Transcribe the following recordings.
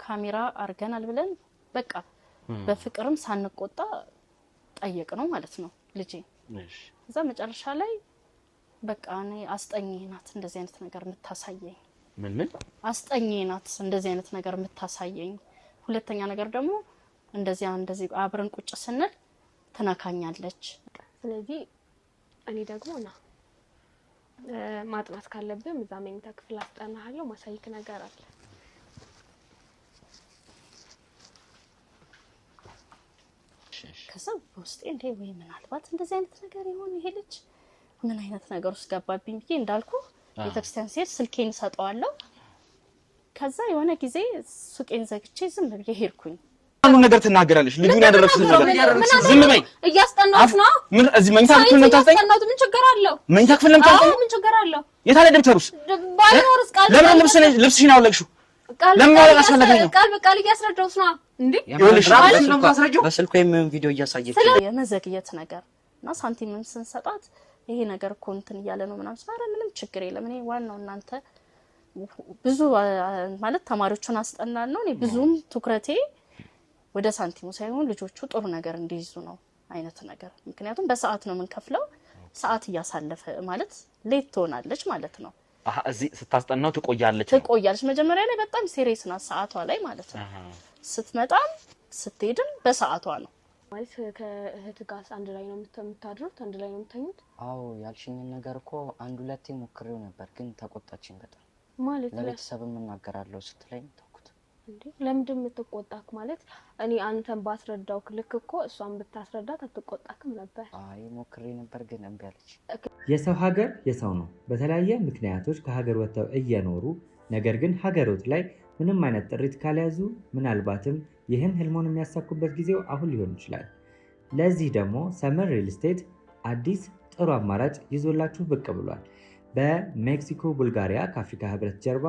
ካሜራ አርገናል ብለን በቃ በፍቅርም ሳንቆጣ ጠየቅ ነው ማለት ነው ልጄ እሺ እዛ መጨረሻ ላይ በቃ እኔ አስጠኝናት እንደዚህ አይነት ነገር የምታሳየኝ ምን አስጠኝናት እንደዚህ አይነት ነገር የምታሳየኝ ሁለተኛ ነገር ደግሞ እንደዚህ አብረን ቁጭ ስንል ተናካኛለች ስለዚህ እኔ ደግሞ ማጥናት ካለብህ እዛ መኝታ ክፍል አስጠናሃለሁ ማሳይክ ነገር አለ ከሰው ውስጥ እንዴ ወይ ምናልባት እንደዚህ አይነት ነገር ይሆን ይሄ ልጅ ምን አይነት ነገር ውስጥ ገባብኝ ብዬ እንዳልኩ ቤተክርስቲያን ሲሄድ ስልኬን ሰጠዋለሁ ከዛ የሆነ ጊዜ ሱቄን ዘግቼ ዝም ብዬ ሄድኩኝ አንዱ ነገር ትናገራለሽ ልጁን ያደረክሽ ነገር ዝም በይ እያስጠናሁት ነው ምን እዚህ መኝታ ክፍል ነው ታስጠኝ ምን ችግር አለው መኝታ ክፍል ነው ታስጠኝ ምን ችግር አለው የታለ ደብተሩስ ባይኖርስ ቃል ለምን ልብስሽን አውለቅሽው ለምን ያለቀሰለኝ ቃል በቃል እያስረዳሁት ነው እንዴ ይኸውልሽ በስልኩ የሚሆን ቪዲዮ እያሳየች የመዘግየት ነገርና ሳንቲምም ስንሰጣት ይሄ ነገር ኮንትን እያለ ነው ምናምን ሳራ ምንም ችግር የለም እኔ ዋናው እናንተ ብዙ ማለት ተማሪዎቹን አስጠናን ነው እኔ ብዙም ትኩረቴ ወደ ሳንቲሙ ሳይሆን ልጆቹ ጥሩ ነገር እንዲይዙ ነው አይነት ነገር ምክንያቱም በሰዓት ነው የምንከፍለው ሰዓት እያሳለፈ ማለት ሌት ትሆናለች ማለት ነው እዚህ ስታስጠናው ትቆያለች መጀመሪያ ላይ በጣም ሲሪየስ ናት ሰዓቷ ላይ ማለት ነው ስትመጣም ስትሄድም በሰዓቷ ነው ማለት ከእህት ጋር አንድ ላይ ነው የምታድሩት አንድ ላይ ነው የምትተኙት አዎ ያልሽኝ ነገር እኮ አንድ ሁለቴ ሞክሬው ነበር ግን ተቆጣችኝ በጣም ማለት ለቤተሰብም እናገራለሁ ስትለኝ ተውኩት እንዴ ለምንድን የምትቆጣክ ማለት እኔ አንተን ባስረዳው ልክ እኮ እሷን ብታስረዳት አትቆጣክም ነበር አይ ሞክሬ ነበር ግን እምቢ አለች የሰው ሀገር የሰው ነው በተለያየ ምክንያቶች ከሀገር ወጥተው እየኖሩ ነገር ግን ሀገሮት ላይ ምንም አይነት ጥሪት ካልያዙ ምናልባትም ይህን ህልሞን የሚያሳኩበት ጊዜው አሁን ሊሆን ይችላል ለዚህ ደግሞ ሰመር ሪል ስቴት አዲስ ጥሩ አማራጭ ይዞላችሁ ብቅ ብሏል በሜክሲኮ ቡልጋሪያ ከአፍሪካ ህብረት ጀርባ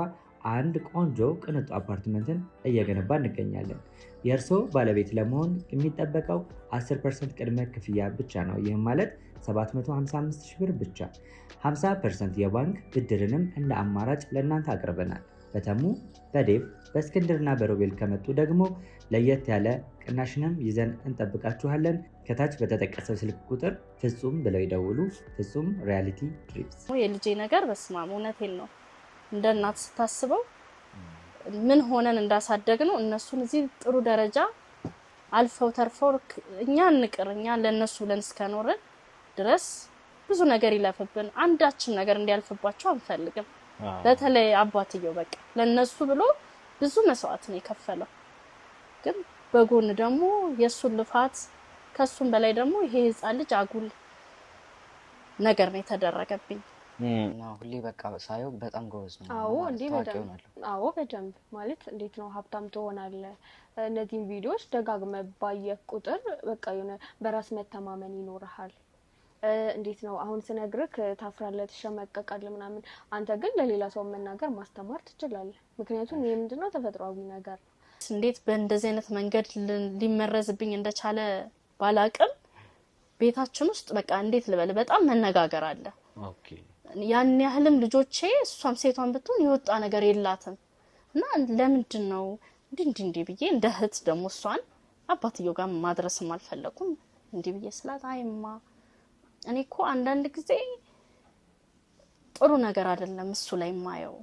አንድ ቆንጆ ቅንጡ አፓርትመንትን እየገነባ እንገኛለን የእርሶ ባለቤት ለመሆን የሚጠበቀው 10% ቅድመ ክፍያ ብቻ ነው ይህም ማለት 755,000 ብር ብቻ 50% የባንክ ብድርንም እንደ አማራጭ ለእናንተ አቅርበናል በተሙ በዴቭ በእስክንድርና በሮቤል ከመጡ ደግሞ ለየት ያለ ቅናሽንም ይዘን እንጠብቃችኋለን ከታች በተጠቀሰው ስልክ ቁጥር ፍጹም ብለው ይደውሉ ፍጹም ሪያሊቲ ድሪምስ የልጄ ነገር በስማም እውነቴን ነው እንደ እናት ስታስበው ምን ሆነን እንዳሳደግ ነው እነሱን እዚህ ጥሩ ደረጃ አልፈው ተርፈው እኛ እንቅርኛ ለነሱ ብለን እስከኖርን ድረስ ብዙ ነገር ይለፍብን አንዳችን ነገር እንዲያልፍባቸው አንፈልግም በተለይ አባትየው በቃ ለነሱ ብሎ ብዙ መስዋዕት ነው የከፈለው ግን በጎን ደግሞ የሱን ልፋት ከሱም በላይ ደግሞ ይሄ ህፃን ልጅ አጉል ነገር ነው የተደረገብኝ ነው ሁሌ በቃ ሳይው በጣም ጎበዝ ነው አዎ እንዴ በደንብ ማለት እንዴት ነው ሀብታም ትሆናለህ እነዚህን ቪዲዮዎች ደጋግመህ ባየህ ቁጥር በቃ የሆነ በራስ መተማመን ይኖርሃል እንዴት ነው አሁን ስነግርክ ታፍራለህ ተሸመቀቃለህ ምናምን አንተ ግን ለሌላ ሰው መናገር ማስተማር ትችላለህ ምክንያቱም ይሄ ምንድነው ተፈጥሯዊ ነገር እንዴት በእንደዚህ አይነት መንገድ ሊመረዝብኝ እንደቻለ ባላቅም ቤታችን ውስጥ በቃ እንዴት ልበል በጣም መነጋገር አለ ኦኬ ያን ያህልም ልጆቼ እሷም ሴቷን ብትሆን ይወጣ ነገር የላትም እና ለምንድን ነው እንዴ ብዬ እንደ እህት ደግሞ እሷን አባትየው ጋር ማድረስም አልፈለኩም እንዴ ብዬ ስላት አይማ እኔ እኮ አንዳንድ ጊዜ ጥሩ ነገር አይደለም እሱ ላይ ማየው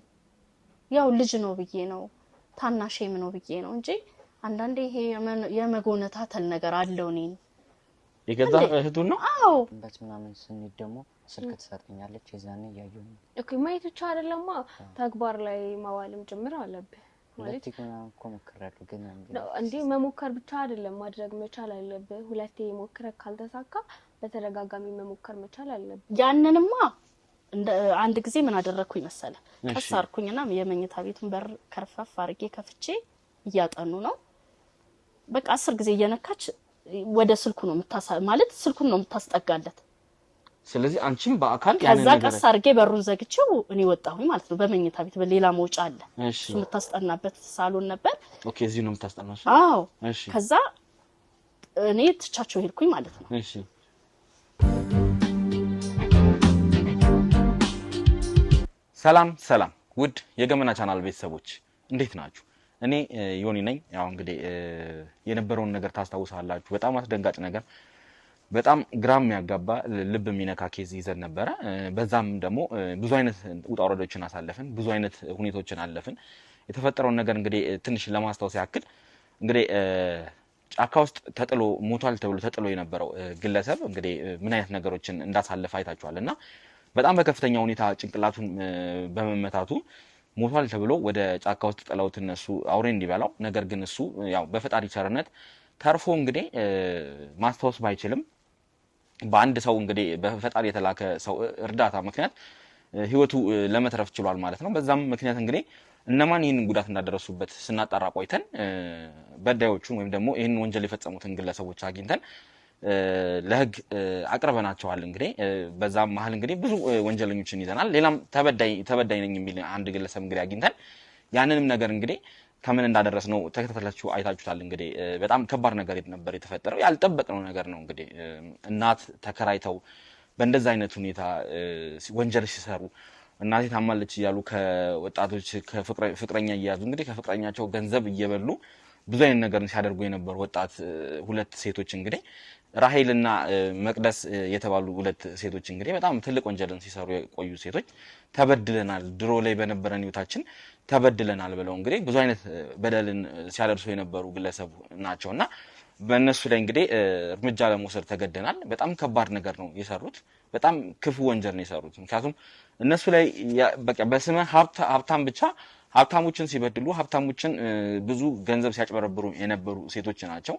ያው ልጅ ነው ብዬ ነው ታናሼም ነው ብዬ ነው እንጂ አንዳንዴ ይሄ የመጎነታተል ነገር አለው ነኝ የገዛ እህቱን ነው አዎ በትምናምን ስንት ደግሞ ስልክ ተሰጥኛለች የዛኔ ያየው እኮ ማየት ብቻ አይደለም ተግባር ላይ ማዋልም ጭምር አለብህ ማለት ይሄን ኮመከራሉ ግን እንዴ መሞከር ብቻ አይደለም ማድረግ መቻል አለብህ ሁለቴ ሞክረ ካልተሳካ በተደጋጋሚ መሞከር መቻል አለብህ ያንንማ እንደ አንድ ጊዜ ምን አደረኩኝ መሰለ ከሳርኩኝና የመኝታ ቤቱን በር ከርፋፍ አርጌ ከፍቼ እያጠኑ ነው በቃ 10 ጊዜ እየነካች ወደ ስልኩ ነው ማለት ስልኩን ነው የምታስጠጋለት ስለዚህ አንቺም በአካል ያንን ነገር ከዛ ቀሳርጌ በሩን ዘግቼው እኔ ወጣሁኝ ማለት ነው በመኝታ ቤት በሌላ መውጫ አለ እሱ የምታስጠናበት ሳሎን ነበር ኦኬ እዚህ ነው የምታስጠናሽ አዎ እሺ ከዛ እኔ ትቻቸው ሄድኩኝ ማለት ነው እሺ ሰላም ውድ የገመና ቻናል ቤተሰቦች እንዴት ናችሁ እኔ ዮኒ ነኝ። ያው እንግዲህ የነበረውን ነገር ታስታውሳላችሁ። በጣም አስደንጋጭ ነገር፣ በጣም ግራም ያጋባ ልብ የሚነካ ኬዝ ይዘን ነበረ። በዛም ደግሞ ብዙ አይነት ውጣ ውረዶችን አሳለፍን፣ ብዙ አይነት ሁኔታዎችን አለፍን። የተፈጠረውን ነገር እንግዲህ ትንሽ ለማስታወስ ያክል እንግዲህ ጫካ ውስጥ ተጥሎ ሞቷል ተብሎ ተጥሎ የነበረው ግለሰብ እንግዲህ ምን አይነት ነገሮችን እንዳሳለፈ አይታችኋል። እና በጣም በከፍተኛ ሁኔታ ጭንቅላቱን በመመታቱ ሞቷል ተብሎ ወደ ጫካ ውስጥ ጥለውት እነሱ አውሬ እንዲበላው፣ ነገር ግን እሱ ያው በፈጣሪ ቸርነት ተርፎ እንግዲህ ማስታወስ ባይችልም በአንድ ሰው እንግዲህ በፈጣሪ የተላከ ሰው እርዳታ ምክንያት ህይወቱ ለመትረፍ ችሏል ማለት ነው። በዛም ምክንያት እንግዲህ እነማን ይህንን ጉዳት እንዳደረሱበት ስናጣራ ቆይተን በዳዮቹን ወይም ደግሞ ይህንን ወንጀል የፈጸሙትን ግለሰቦች አግኝተን ለህግ አቅርበናቸዋል። እንግዲህ በዛም መሀል እንግዲህ ብዙ ወንጀለኞችን ይዘናል። ሌላም ተበዳይ ነኝ የሚል አንድ ግለሰብ እንግዲህ አግኝተን ያንንም ነገር እንግዲህ ከምን እንዳደረስ ነው ተከታተላችሁ አይታችሁታል። እንግዲህ በጣም ከባድ ነገር ነበር የተፈጠረው። ያልጠበቅነው ነገር ነው። እንግዲህ እናት ተከራይተው በእንደዛ አይነት ሁኔታ ወንጀል ሲሰሩ እናቴ ታማለች እያሉ ከወጣቶች ከፍቅረኛ እየያዙ እንግዲህ ከፍቅረኛቸው ገንዘብ እየበሉ ብዙ አይነት ነገር ሲያደርጉ የነበሩ ወጣት ሁለት ሴቶች እንግዲህ ራሄልና መቅደስ የተባሉ ሁለት ሴቶች እንግዲህ በጣም ትልቅ ወንጀልን ሲሰሩ የቆዩ ሴቶች ተበድለናል፣ ድሮ ላይ በነበረን ህይወታችን ተበድለናል ብለው እንግዲህ ብዙ አይነት በደልን ሲያደርሱ የነበሩ ግለሰብ ናቸውና በእነሱ ላይ እንግዲህ እርምጃ ለመውሰድ ተገደናል። በጣም ከባድ ነገር ነው የሰሩት። በጣም ክፉ ወንጀል ነው የሰሩት። ምክንያቱም እነሱ ላይ በቃ በስመ ሀብታም ብቻ ሀብታሞችን ሲበድሉ ሀብታሞችን ብዙ ገንዘብ ሲያጭበረብሩ የነበሩ ሴቶች ናቸው።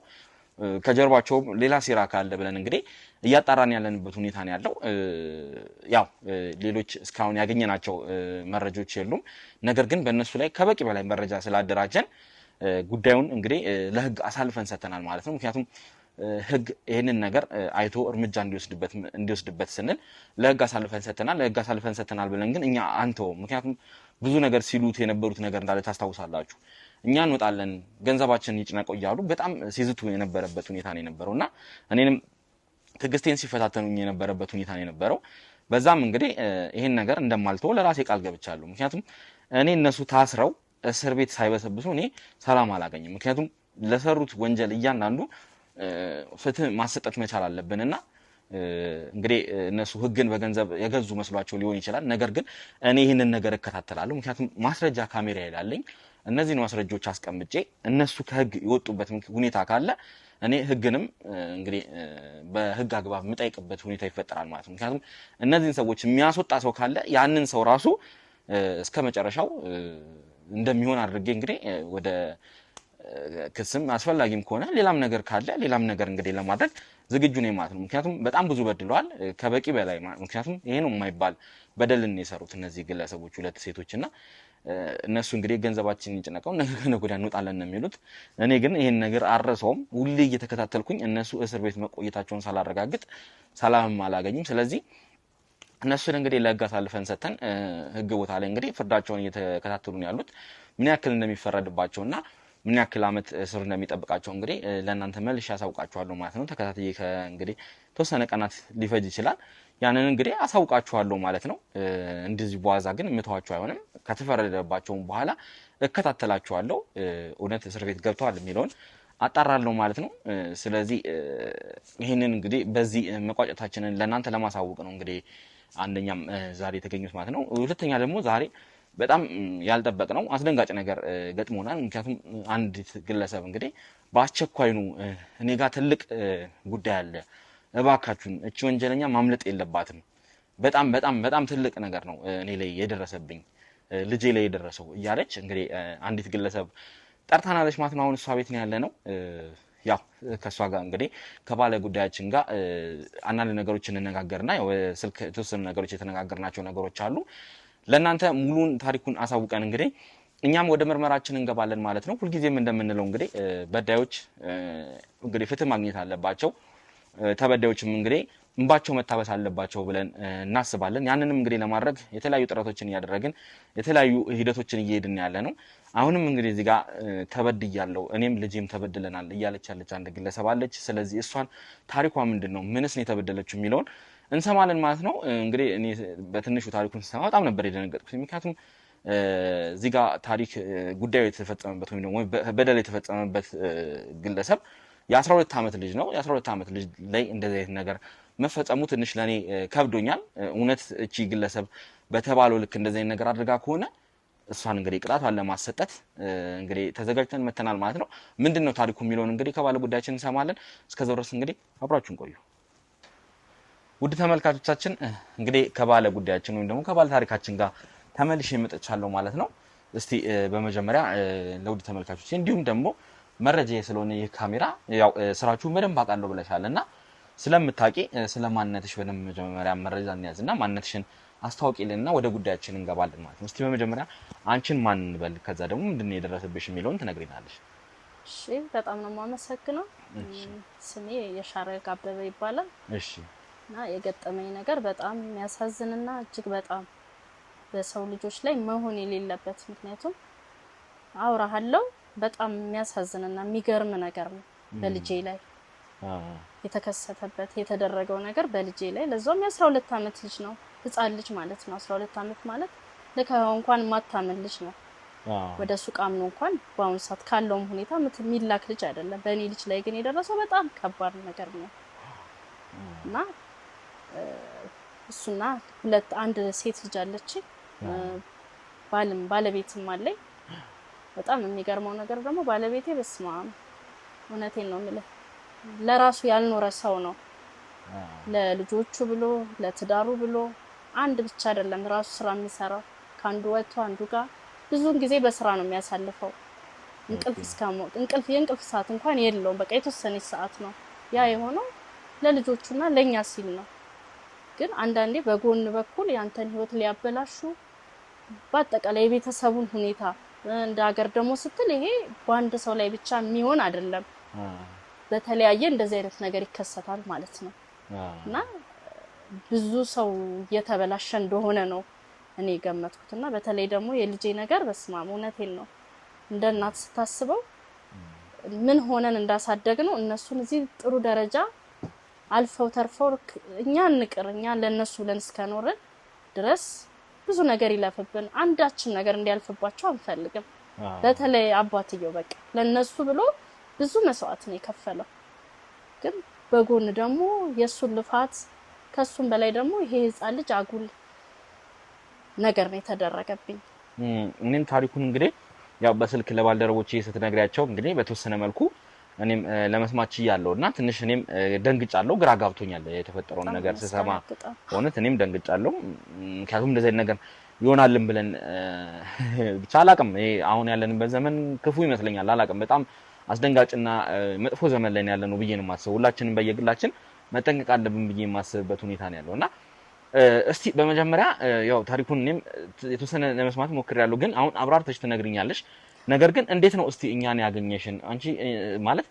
ከጀርባቸውም ሌላ ሴራ ካለ ብለን እንግዲህ እያጣራን ያለንበት ሁኔታ ነው ያለው። ያው ሌሎች እስካሁን ያገኘናቸው መረጃዎች የሉም። ነገር ግን በእነሱ ላይ ከበቂ በላይ መረጃ ስላደራጀን ጉዳዩን እንግዲህ ለህግ አሳልፈን ሰጥተናል ማለት ነው። ምክንያቱም ህግ ይህንን ነገር አይቶ እርምጃ እንዲወስድበት ስንል ለህግ አሳልፈን ሰጥተናል። ለህግ አሳልፈን ሰጥተናል ብለን ግን እኛ አንተውም። ምክንያቱም ብዙ ነገር ሲሉት የነበሩት ነገር እንዳለ ታስታውሳላችሁ። እኛ እንወጣለን ገንዘባችንን ይጭነቀው እያሉ በጣም ሲዝቱ የነበረበት ሁኔታ ነው የነበረው እና እኔንም ትዕግስቴን ሲፈታተኑኝ የነበረበት ሁኔታ ነው የነበረው። በዛም እንግዲህ ይህን ነገር እንደማልተው ለራሴ ቃል ገብቻለሁ። ምክንያቱም እኔ እነሱ ታስረው እስር ቤት ሳይበሰብሱ እኔ ሰላም አላገኝም። ምክንያቱም ለሰሩት ወንጀል እያንዳንዱ ፍትህ ማሰጠት መቻል አለብንና እንግዲህ እነሱ ህግን በገንዘብ የገዙ መስሏቸው ሊሆን ይችላል። ነገር ግን እኔ ይህንን ነገር እከታተላለሁ። ምክንያቱም ማስረጃ ካሜራ ይላለኝ እነዚህን ማስረጃዎች አስቀምጬ እነሱ ከህግ የወጡበት ሁኔታ ካለ እኔ ህግንም እንግዲህ በህግ አግባብ የምጠይቅበት ሁኔታ ይፈጠራል ማለት ነው። ምክንያቱም እነዚህን ሰዎች የሚያስወጣ ሰው ካለ ያንን ሰው ራሱ እስከ መጨረሻው እንደሚሆን አድርጌ እንግዲህ ወደ ክስም አስፈላጊም ከሆነ ሌላም ነገር ካለ ሌላም ነገር እንግዲህ ለማድረግ ዝግጁ ነኝ ማለት ነው። ምክንያቱም በጣም ብዙ በድለዋል ከበቂ በላይ። ምክንያቱም ይሄ ነው የማይባል በደልን የሰሩት እነዚህ ግለሰቦች ሁለት ሴቶችና እነሱ እንግዲህ ገንዘባችንን ይጭነቀው ነገ ወዲያ እንወጣለን ነው የሚሉት። እኔ ግን ይሄን ነገር አረሰውም። ሁሌ እየተከታተልኩኝ እነሱ እስር ቤት መቆየታቸውን ሳላረጋግጥ ሰላምም አላገኝም። ስለዚህ እነሱን እንግዲህ ለህግ አሳልፈን ሰጥተን ህግ ቦታ ላይ እንግዲህ ፍርዳቸውን እየተከታተሉ ነው ያሉት። ምን ያክል እንደሚፈረድባቸውና ምን ያክል ዓመት እስር እንደሚጠብቃቸው እንግዲህ ለእናንተ መልሼ ያሳውቃችኋለሁ ማለት ነው። ተከታትዬ እንግዲህ ተወሰነ ቀናት ሊፈጅ ይችላል። ያንን እንግዲህ አሳውቃችኋለሁ ማለት ነው። እንደዚህ በዋዛ ግን የምተዋቸው አይሆንም። ከተፈረደባቸውም በኋላ እከታተላችኋለሁ። እውነት እስር ቤት ገብተዋል የሚለውን አጣራለሁ ማለት ነው። ስለዚህ ይህንን እንግዲህ በዚህ መቋጨታችንን ለእናንተ ለማሳወቅ ነው እንግዲህ አንደኛም ዛሬ የተገኙት ማለት ነው። ሁለተኛ ደግሞ ዛሬ በጣም ያልጠበቅነው አስደንጋጭ ነገር ገጥሞናል። ምክንያቱም አንዲት ግለሰብ እንግዲህ በአስቸኳይኑ እኔ ጋር ትልቅ ጉዳይ አለ፣ እባካችሁን እቺ ወንጀለኛ ማምለጥ የለባትም፣ በጣም በጣም በጣም ትልቅ ነገር ነው እኔ ላይ የደረሰብኝ፣ ልጄ ላይ የደረሰው እያለች እንግዲህ አንዲት ግለሰብ ጠርታናለች ማለት ነው። አሁን እሷ ቤት ነው ያለ ነው። ያው ከእሷ ጋር እንግዲህ ከባለ ጉዳያችን ጋር አንዳንድ ነገሮችን እንነጋገርና ስልክ የተወሰኑ ነገሮች የተነጋገርናቸው ነገሮች አሉ። ለእናንተ ሙሉን ታሪኩን አሳውቀን እንግዲህ እኛም ወደ ምርመራችን እንገባለን ማለት ነው። ሁልጊዜም እንደምንለው እንግዲህ በዳዮች እንግዲህ ፍትህ ማግኘት አለባቸው፣ ተበዳዮችም እንግዲህ እንባቸው መታበስ አለባቸው ብለን እናስባለን። ያንንም እንግዲህ ለማድረግ የተለያዩ ጥረቶችን እያደረግን የተለያዩ ሂደቶችን እየሄድን ያለ ነው። አሁንም እንግዲህ እዚህ ጋር ተበድያለሁ እኔም ልጄም ተበድለናል እያለች ያለች አንድ ግለሰብ አለች። ስለዚህ እሷን ታሪኳ ምንድን ነው፣ ምንስ ነው የተበደለችው የሚለውን እንሰማለን ማለት ነው። እንግዲህ እኔ በትንሹ ታሪኩን ስሰማ በጣም ነበር የደነገጥኩት። ምክንያቱም እዚህ ጋር ታሪክ ጉዳዩ የተፈጸመበት ወይም ደግሞ በደል የተፈጸመበት ግለሰብ የ12 ዓመት ልጅ ነው። የ12 ዓመት ልጅ ላይ እንደዚህ አይነት ነገር መፈጸሙ ትንሽ ለኔ ከብዶኛል። እውነት እቺ ግለሰብ በተባለው ልክ እንደዚህ አይነት ነገር አድርጋ ከሆነ እሷን እንግዲህ ቅጣቷን ለማሰጠት እንግዲህ ተዘጋጅተን መተናል ማለት ነው። ምንድነው ታሪኩ የሚለውን እንግዲህ ከባለ ጉዳያችን እንሰማለን። እስከዛው ድረስ እንግዲህ አብራችሁን ቆዩ። ውድ ተመልካቾቻችን እንግዲህ ከባለ ጉዳያችን ወይም ደግሞ ከባለ ታሪካችን ጋር ተመልሼ መጥቻለሁ ማለት ነው። እስቲ በመጀመሪያ ለውድ ተመልካቾች እንዲሁም ደግሞ መረጃ ስለሆነ ይህ ካሜራ ያው ስራችሁ በደንብ አውቃለሁ ብለሻልና ስለምታቂ ስለማንነትሽ በደንብ መጀመሪያ መረጃ እንያዝና ማንነትሽን አስተዋውቂልንና ወደ ጉዳያችን እንገባለን ማለት ነው። እስቲ በመጀመሪያ አንቺን ማን እንበል ከዛ ደግሞ ምንድነው የደረሰብሽ የሚለውን ትነግሪናለሽ። እሺ በጣም ነው የማመሰግነው። ስሜ የሻረግ አበበ ይባላል። እሺ እና የገጠመኝ ነገር በጣም የሚያሳዝንና እጅግ በጣም በሰው ልጆች ላይ መሆን የሌለበት ምክንያቱም አውራሃለው በጣም የሚያሳዝንና የሚገርም ነገር ነው በልጄ ላይ የተከሰተበት የተደረገው ነገር በልጄ ላይ ለዛም የ12 ዓመት ልጅ ነው ህፃን ልጅ ማለት ነው 12 ዓመት ማለት ለካው እንኳን ማታመን ልጅ ነው ወደ ሱቃም ነው እንኳን በአሁን ሰዓት ካለውም ሁኔታ የሚላክ ልጅ አይደለም በእኔ ልጅ ላይ ግን የደረሰው በጣም ከባድ ነገር ነው እና እሱና አንድ ሴት ልጅ አለች ባለቤትም አለኝ በጣም የሚገርመው ነገር ደግሞ ባለቤቴ በስማ እውነቴን ነው የምልህ ለራሱ ያልኖረ ሰው ነው ለልጆቹ ብሎ ለትዳሩ ብሎ አንድ ብቻ አይደለም ራሱ ስራ የሚሰራው ካንዱ ወጥቶ አንዱ ጋር ብዙውን ጊዜ በስራ ነው የሚያሳልፈው የእንቅልፍ ሰዓት እንኳን የለውም በቃ የተወሰነ ሰዓት ነው ያ የሆነው ለልጆቹና ለኛ ሲል ነው ግን አንዳንዴ በጎን በኩል ያንተን ህይወት ሊያበላሹ በአጠቃላይ የቤተሰቡን ሁኔታ እንደ ሀገር ደግሞ ስትል ይሄ በአንድ ሰው ላይ ብቻ የሚሆን አይደለም በተለያየ እንደዚህ አይነት ነገር ይከሰታል ማለት ነው እና ብዙ ሰው የተበላሸ እንደሆነ ነው እኔ ገመትኩትና በተለይ ደግሞ የልጄ ነገር በስማም እውነቴን ነው እንደ እናት ስታስበው ምን ሆነን እንዳሳደግነው እነሱን እዚህ ጥሩ ደረጃ አልፈው ተርፈው እኛ ለነሱ ብለን እስከኖርን ድረስ ብዙ ነገር ይለፍብን አንዳችን ነገር እንዲያልፍባቸው አንፈልግም በተለይ አባትየው በቃ ለነሱ ብሎ ብዙ መስዋዕት ነው የከፈለው ግን በጎን ደግሞ የሱን ልፋት ከሱም በላይ ደግሞ ይሄ ህፃን ልጅ አጉል ነገር ነው የተደረገብኝ እኔም ታሪኩን እንግዲህ ያው በስልክ ለባልደረቦቼ ስትነግሪያቸው እንግዲህ በተወሰነ መልኩ እኔም ለመስማት ይያለውና ትንሽ እኔም ደንግጫለሁ ግራ ጋብቶኛል የተፈጠረውን ነገር ስሰማ ሆነት እኔም ደንግጫለሁ ምክንያቱም እንደዚህ አይነት ነገር ይሆናልን ብለን ብቻ አላቅም ይሄ አሁን ያለንበት ዘመን ክፉ ይመስለኛል አላቅም በጣም አስደንጋጭና መጥፎ ዘመን ላይ ያለነው ብዬ ነው የማስበው ሁላችንም በየግላችን መጠንቀቅ አለብን ብዬ የማስብበት ሁኔታ ነው ያለውና እስቲ በመጀመሪያ ያው ታሪኩን እኔም የተወሰነ ለመስማት ሞክሬያለሁ ግን አሁን አብራርተሽ ትነግሪኛለሽ ነገር ግን እንዴት ነው እስቲ እኛን ያገኘሽን አንቺ ማለት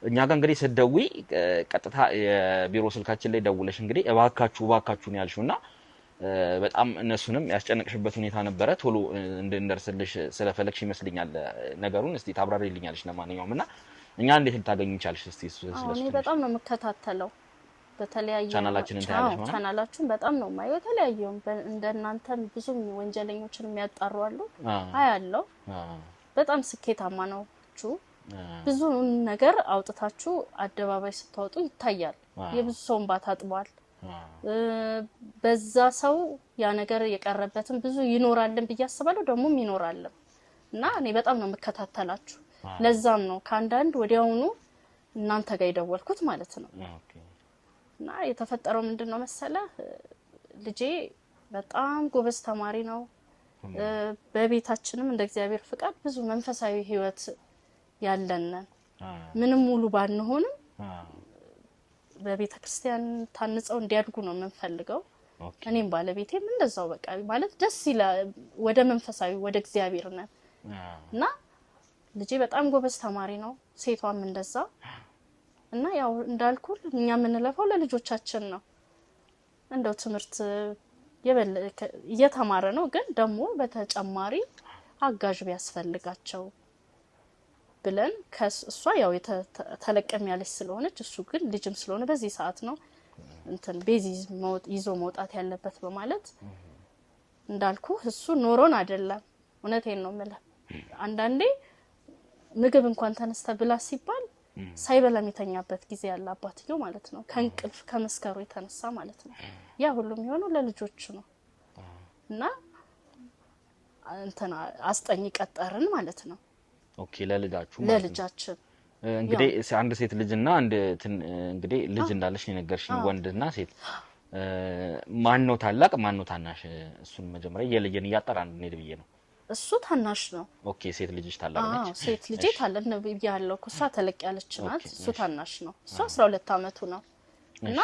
እኛ ጋር እንግዲህ ስትደውይ ቀጥታ የቢሮ ስልካችን ላይ ደውለሽ እንግዲህ እባካችሁ ነው ያልሽውና በጣም እነሱንም ያስጨነቅሽበት ሁኔታ ነበረ ቶሎ እንድንደርስልሽ ስለፈለግሽ ይመስልኛል ነገሩን እስቲ ታብራሪልኛለሽ ለማንኛውም እና እኛ እንዴት ልታገኝ ይቻልሽ እስቲ ስለዚህ እኔ በጣም ነው የምከታተለው በተለያየ ቻናላችንን ታያለሽ ማለት ቻናላችሁን በጣም ነው ማየው የተለያየው እንደናንተም ብዙ ወንጀለኞችን የሚያጣሩ አሉ አያለው በጣም ስኬታማ ናችሁ ብዙ ነገር አውጥታችሁ አደባባይ ስታወጡ ይታያል የብዙ ሰውን ባታጥቧል በዛ ሰው ያ ነገር የቀረበትን ብዙ ይኖራልን በያስባለው ደሞም ይኖራልን እና እኔ በጣም ነው መከታተላችሁ ለዛም ነው ካንዳንድ ወዲያውኑ እናንተ ጋር ይደወልኩት ማለት ነው እና የተፈጠረው ምንድነው መሰለ ልጄ በጣም ጎበዝ ተማሪ ነው በቤታችንም እንደ እግዚአብሔር ፍቃድ ብዙ መንፈሳዊ ህይወት ያለን ምንም ሙሉ ባንሆንም በቤተክርስቲያን ታንጸው እንዲያድጉ ነው የምንፈልገው እኔም ባለቤቴም እንደዛው በቃ ማለት ደስ ይላል ወደ መንፈሳዊ ወደ እግዚአብሔር ነን እና ልጄ በጣም ጎበዝ ተማሪ ነው ሴቷም እንደዛ እና ያው እንዳልኩ እኛ የምንለፈው ለልጆቻችን ነው እንደው ትምህርት እየተማረ ነው ግን ደግሞ በተጨማሪ አጋዥ ቢያስፈልጋቸው ብለን ከሷ ያው ተለቀም ያለች ስለሆነች እሱ ግን ልጅም ስለሆነ በዚህ ሰዓት ነው እንትን ቤዚ ይዞ መውጣት ያለበት በማለት እንዳልኩ እሱ ኖሮን አይደለም እውነቴን ነው የምልህ። አንዳንዴ ምግብ እንኳን ተነስተ ብላ ሲባል ሳይበላ የተኛበት ጊዜ ያለ አባትየው ማለት ነው ከእንቅልፍ ከመስከሩ የተነሳ ማለት ነው። ያ ሁሉ የሚሆነው ለልጆቹ ነው እና እንትና አስጠኝ ቀጠርን ማለት ነው። ኦኬ ለልጃችሁ ማለት ለልጃችን እንግዲህ አንድ ሴት ልጅና አንድ እንግዲህ ልጅ እንዳለሽ የነገርሽኝ ወንድና ሴት ማን ነው ታላቅ ማን ነው ታናሽ? እሱን መጀመሪያ የለየን እያጠራን እንሄድ ብዬ ነው። እሱ ታናሽ ነው። ኦኬ ሴት ልጅሽ ታላቅ ነች? ሴት ልጅ ታላቅ ነው ያለው እሷ ተለቅ ያለች ናት። እሱ ታናሽ ነው። እሱ 12 አመቱ ነው እና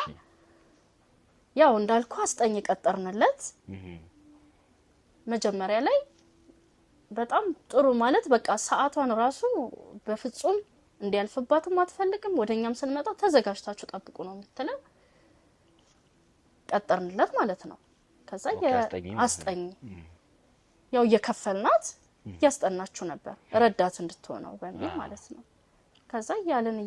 ያው እንዳልኩ አስጠኝ ቀጠርንለት። መጀመሪያ ላይ በጣም ጥሩ ማለት በቃ ሰዓቷን ራሱ በፍጹም እንዲያልፍባትም አትፈልግም። ወደኛም ስንመጣ ተዘጋጅታችሁ ጠብቁ ነው የምትለው። ቀጠርንለት ማለት ነው። ከዛ አስጠኝ ያው እየከፈልናት ያስጠናችሁ ነበር ረዳት እንድትሆነው በሚል ማለት ነው። ከዛ እያለን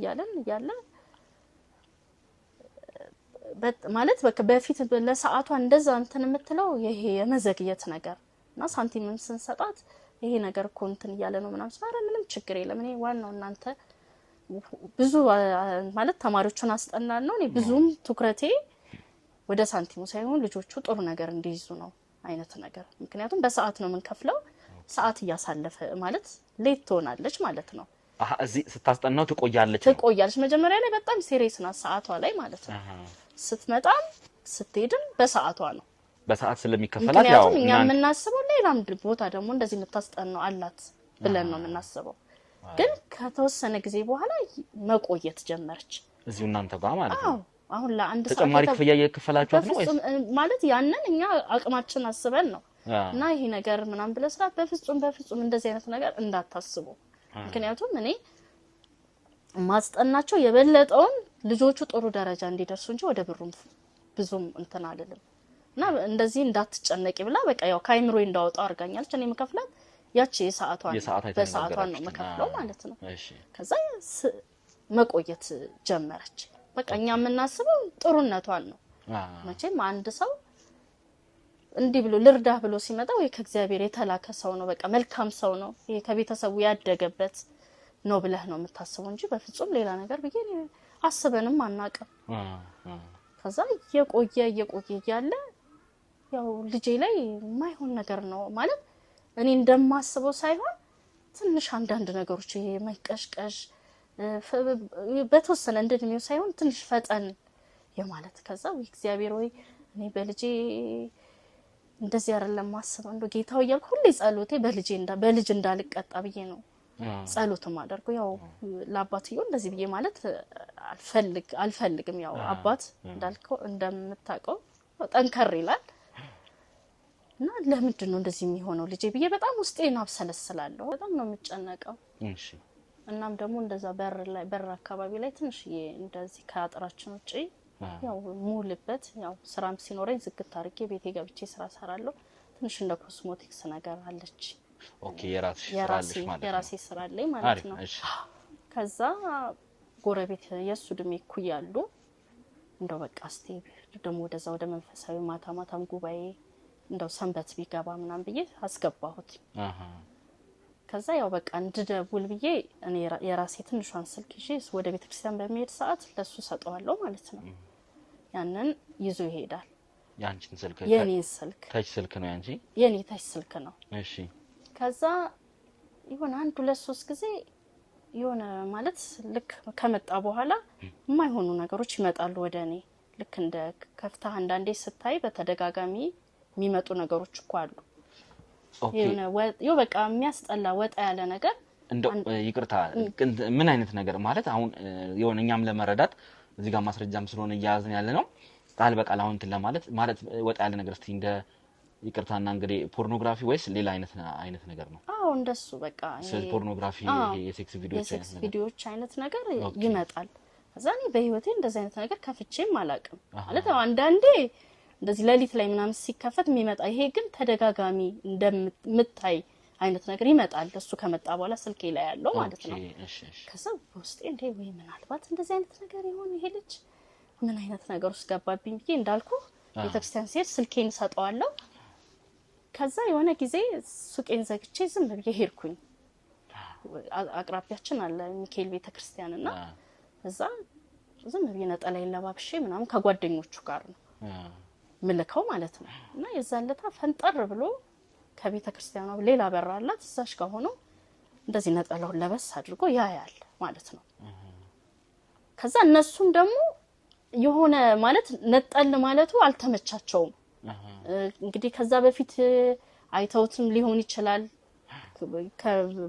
ማለት በቃ በፊት ለሰዓቷ እንደዛ እንትን የምትለው ይሄ የመዘግየት ነገር እና ሳንቲምም ስንሰጣት ይሄ ነገር እኮ እንትን እያለ ነው ምናምን ሳራ ምንም ችግር የለም እኔ ዋናው እናንተ ብዙ ማለት ተማሪዎችን አስጠናን ነው። እኔ ብዙም ትኩረቴ ወደ ሳንቲሙ ሳይሆን ልጆቹ ጥሩ ነገር እንዲይዙ ነው አይነት ነገር። ምክንያቱም በሰዓት ነው የምንከፍለው። ሰዓት እያሳለፈ ማለት ሌት ትሆናለች ማለት ነው። እዚህ ስታስጠናው ትቆያለች። መጀመሪያ ላይ በጣም ሲሪየስ ናት ሰዓቷ ላይ ማለት ነው። ስትመጣም ስትሄድም በሰዓቷ ነው። በሰዓት ስለሚከፈላት ያው እኛ የምናስበው ሌላም ቦታ ደግሞ እንደዚህ የምታስጠናው አላት ብለን ነው የምናስበው። ግን ከተወሰነ ጊዜ በኋላ መቆየት ጀመረች እዚሁ እናንተ ጋር ማለት ነው። አሁን ለአንድ ሰዓት ተጨማሪ ክፍያ እየከፈላችሁ ነው ወይስ ማለት ያንን እኛ አቅማችን አስበን ነው እና ይሄ ነገር ምናምን ብለ ስራ በፍጹም እንደዚህ አይነት ነገር እንዳታስቡ። ምክንያቱም እኔ ማስጠናቸው የበለጠውን ልጆቹ ጥሩ ደረጃ እንዲደርሱ እንጂ ወደ ብሩም ብዙም እንትን አይደለም እና እንደዚህ እንዳትጨነቂ ብላ በቃ ያው ካይምሮ እንዳወጣው አርጋኛለች። እኔ መከፍላት ያቺ በሰዓቷን ነው መከፍለው ማለት ነው። ከዛ መቆየት ጀመረች። በቃ እኛ የምናስበው ጥሩነቷን ነው። መቼም አንድ ሰው እንዲህ ብሎ ልርዳህ ብሎ ሲመጣ ወይ ከእግዚአብሔር የተላከ ሰው ነው፣ በቃ መልካም ሰው ነው፣ ይሄ ከቤተሰቡ ያደገበት ነው ብለህ ነው የምታስበው እንጂ በፍጹም ሌላ ነገር ብዬ አስበንም አናውቅም። ከዛ እየቆየ ያለ ያው ልጄ ላይ የማይሆን ነገር ነው ማለት እኔ እንደማስበው ሳይሆን ትንሽ አንዳንድ ነገሮች ይሄ መቀሽቀሽ በተወሰነ እንደድሜው ሳይሆን ትንሽ ፈጠን የማለት ከዛ ወይ እግዚአብሔር ወይ እኔ በልጄ እንደዚህ አይደለም ማስበው እንደው ጌታው እያልኩ ሁሌ ጸሎቴ በልጅ እንዳልቀጣ ብዬ ነው ጸሎትም አደርኩ። ያው ለአባትየው እንደዚህ ብዬ ማለት አልፈልግም። ያው አባት እንዳልከው እንደምታውቀው ጠንከር ይላል እና ለምንድን ነው እንደዚህ የሚሆነው ልጄ ብዬ በጣም ውስጤን አብሰለስላለሁ። በጣም ነው የምጨነቀው። እሺ እናም ደግሞ እንደዛ በር አካባቢ ላይ ትንሽ እንደዚህ ከአጥራችን ውጪ ያው ሙልበት ያው ስራም ሲኖረኝ ዝግት አድርጌ ቤቴ ገብቼ ስራ ሰራለሁ። ትንሽ እንደ ኮስሞቲክስ ነገር አለች። ኦኬ የራሴ ስራ አለኝ ማለት ነው። ከዛ ጎረቤት የሱ ድሜ ኩያሉ እንደው በቃ እስቲ ደግሞ ወደ መንፈሳዊ ማታም ጉባኤ እንደው ሰንበት ቢገባ ምናም ብዬ አስገባሁት። ከዛ ያው በቃ እንድደውል ብዬ እኔ የራሴ ትንሿን ስልክ ይዤ ወደ ቤተክርስቲያን በሚሄድ ሰዓት ለሱ ሰጠዋለሁ ማለት ነው። ያንን ይዞ ይሄዳል። ያንቺን ስልክ የኔ ስልክ ታች ስልክ ነው ያንቺ? የኔ ታች ስልክ ነው። እሺ ከዛ ይሁን 1-2-3 ጊዜ የሆነ ማለት ልክ ከመጣ በኋላ የማይሆኑ ነገሮች ይመጣሉ ወደ እኔ። ልክ እንደ ከፍታ አንዳንዴ ስታይ በተደጋጋሚ የሚመጡ ነገሮች እኮ አሉ። በቃ የሚያስጠላ ወጣ ያለ ነገር እንደው ይቅርታ ምን አይነት ነገር ማለት አሁን የሆነ እኛም ለመረዳት እዚህ ጋር ማስረጃም ስለሆነ እያያዝን ያለ ነው ቃል በቃል አሁን እንትን ለማለት ማለት ወጣ ያለ ነገር እስቲ እንደ ይቅርታና እንግዲህ ፖርኖግራፊ ወይስ ሌላ አይነት ነገር ነው? አዎ እንደሱ በቃ ፖርኖግራፊ የሴክስ ቪዲዮዎች አይነት ነገር ይመጣል። ከዛ እኔ በህይወቴ እንደዚህ አይነት ነገር ከፍቼም አላውቅም ማለት አንዳንዴ እንደዚህ ሌሊት ላይ ምናምን ሲከፈት የሚመጣ ይሄ ግን ተደጋጋሚ እንደምታይ አይነት ነገር ይመጣል። እሱ ከመጣ በኋላ ስልኬ ላይ ያለው ማለት ነው። ከዛ ውስጤ እንዴ ወይ ምናልባት እንደዚህ አይነት ነገር ይሆን ይሄ ልጅ ምን አይነት ነገር ውስጥ ገባብኝ ብዬ እንዳልኩ ቤተክርስቲያን ሲሄድ ስልኬን ሰጠዋለሁ። ከዛ የሆነ ጊዜ ሱቄን ዘግቼ ዝም ብዬ ሄድኩኝ። አቅራቢያችን አለ ሚካኤል ቤተክርስቲያንና እዛ ዝም ብዬ ነጠላዬን ለባብሼ ምናምን ከጓደኞቹ ጋር ነው ምልከው ማለት ነው። እና የዛለታ ፈንጠር ብሎ ከቤተክርስቲያኗ ሌላ በር አላት እዛሽ ጋር ሆኖ እንደዚህ ነጠላውን ለበስ አድርጎ ያያል ማለት ነው። ከዛ እነሱም ደግሞ የሆነ ማለት ነጠል ማለቱ አልተመቻቸውም። እንግዲህ ከዛ በፊት አይተውትም ሊሆን ይችላል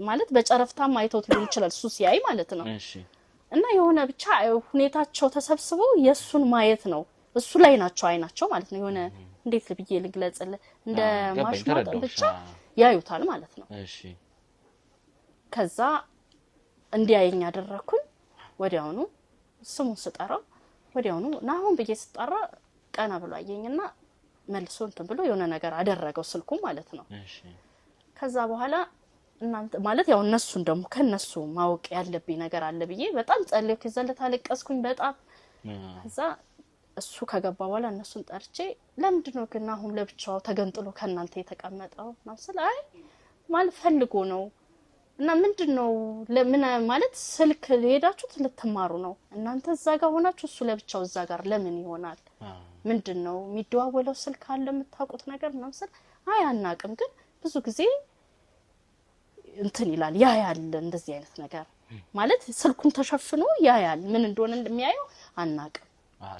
ማለት በጨረፍታም አይተውት ሊሆን ይችላል እሱ ሲያይ ማለት ነው። እና የሆነ ብቻ ሁኔታቸው ተሰብስቦ የሱን ማየት ነው እሱ ላይ ናቸው አይናቸው ማለት ነው። የሆነ እንዴት ብዬ ልግለጽልህ እንደ ማሽማጥ ብቻ ያዩታል ማለት ነው። እሺ ከዛ እንዲያየኝ አደረኩኝ። ወዲያውኑ ስሙን ስጠራው ወዲያውኑ ናሁን ብዬ ስጠራ ቀና ብሎ አየኝና መልሶ እንትን ብሎ የሆነ ነገር አደረገው ስልኩ ማለት ነው። እሺ ከዛ በኋላ እናንተ ማለት ያው እነሱን ደግሞ ከነሱ ማወቅ ያለብኝ ነገር አለ ብዬ በጣም ጸልየው ከዛለት አለቀስኩኝ በጣም። ከዛ እሱ ከገባ በኋላ እነሱን ጠርቼ ለምንድነው ግን አሁን ለብቻው ተገንጥሎ ከናንተ የተቀመጠው ማለት አይ ማለት ፈልጎ ነው እና ምንድነው ለምን ማለት ስልክ ሄዳችሁት ልትማሩ ነው እናንተ እዛ ጋር ሆናችሁ እሱ ለብቻው እዛ ጋር ለምን ይሆናል ምንድነው የሚደዋወለው ስልክ አለ የምታውቁት ነገር ነው ማለት አይ አናቅም ግን ብዙ ጊዜ እንትን ይላል ያያል እንደዚህ አይነት ነገር ማለት ስልኩን ተሸፍኖ ያያል ምን እንደሆነ እንደሚያየው አናቅም።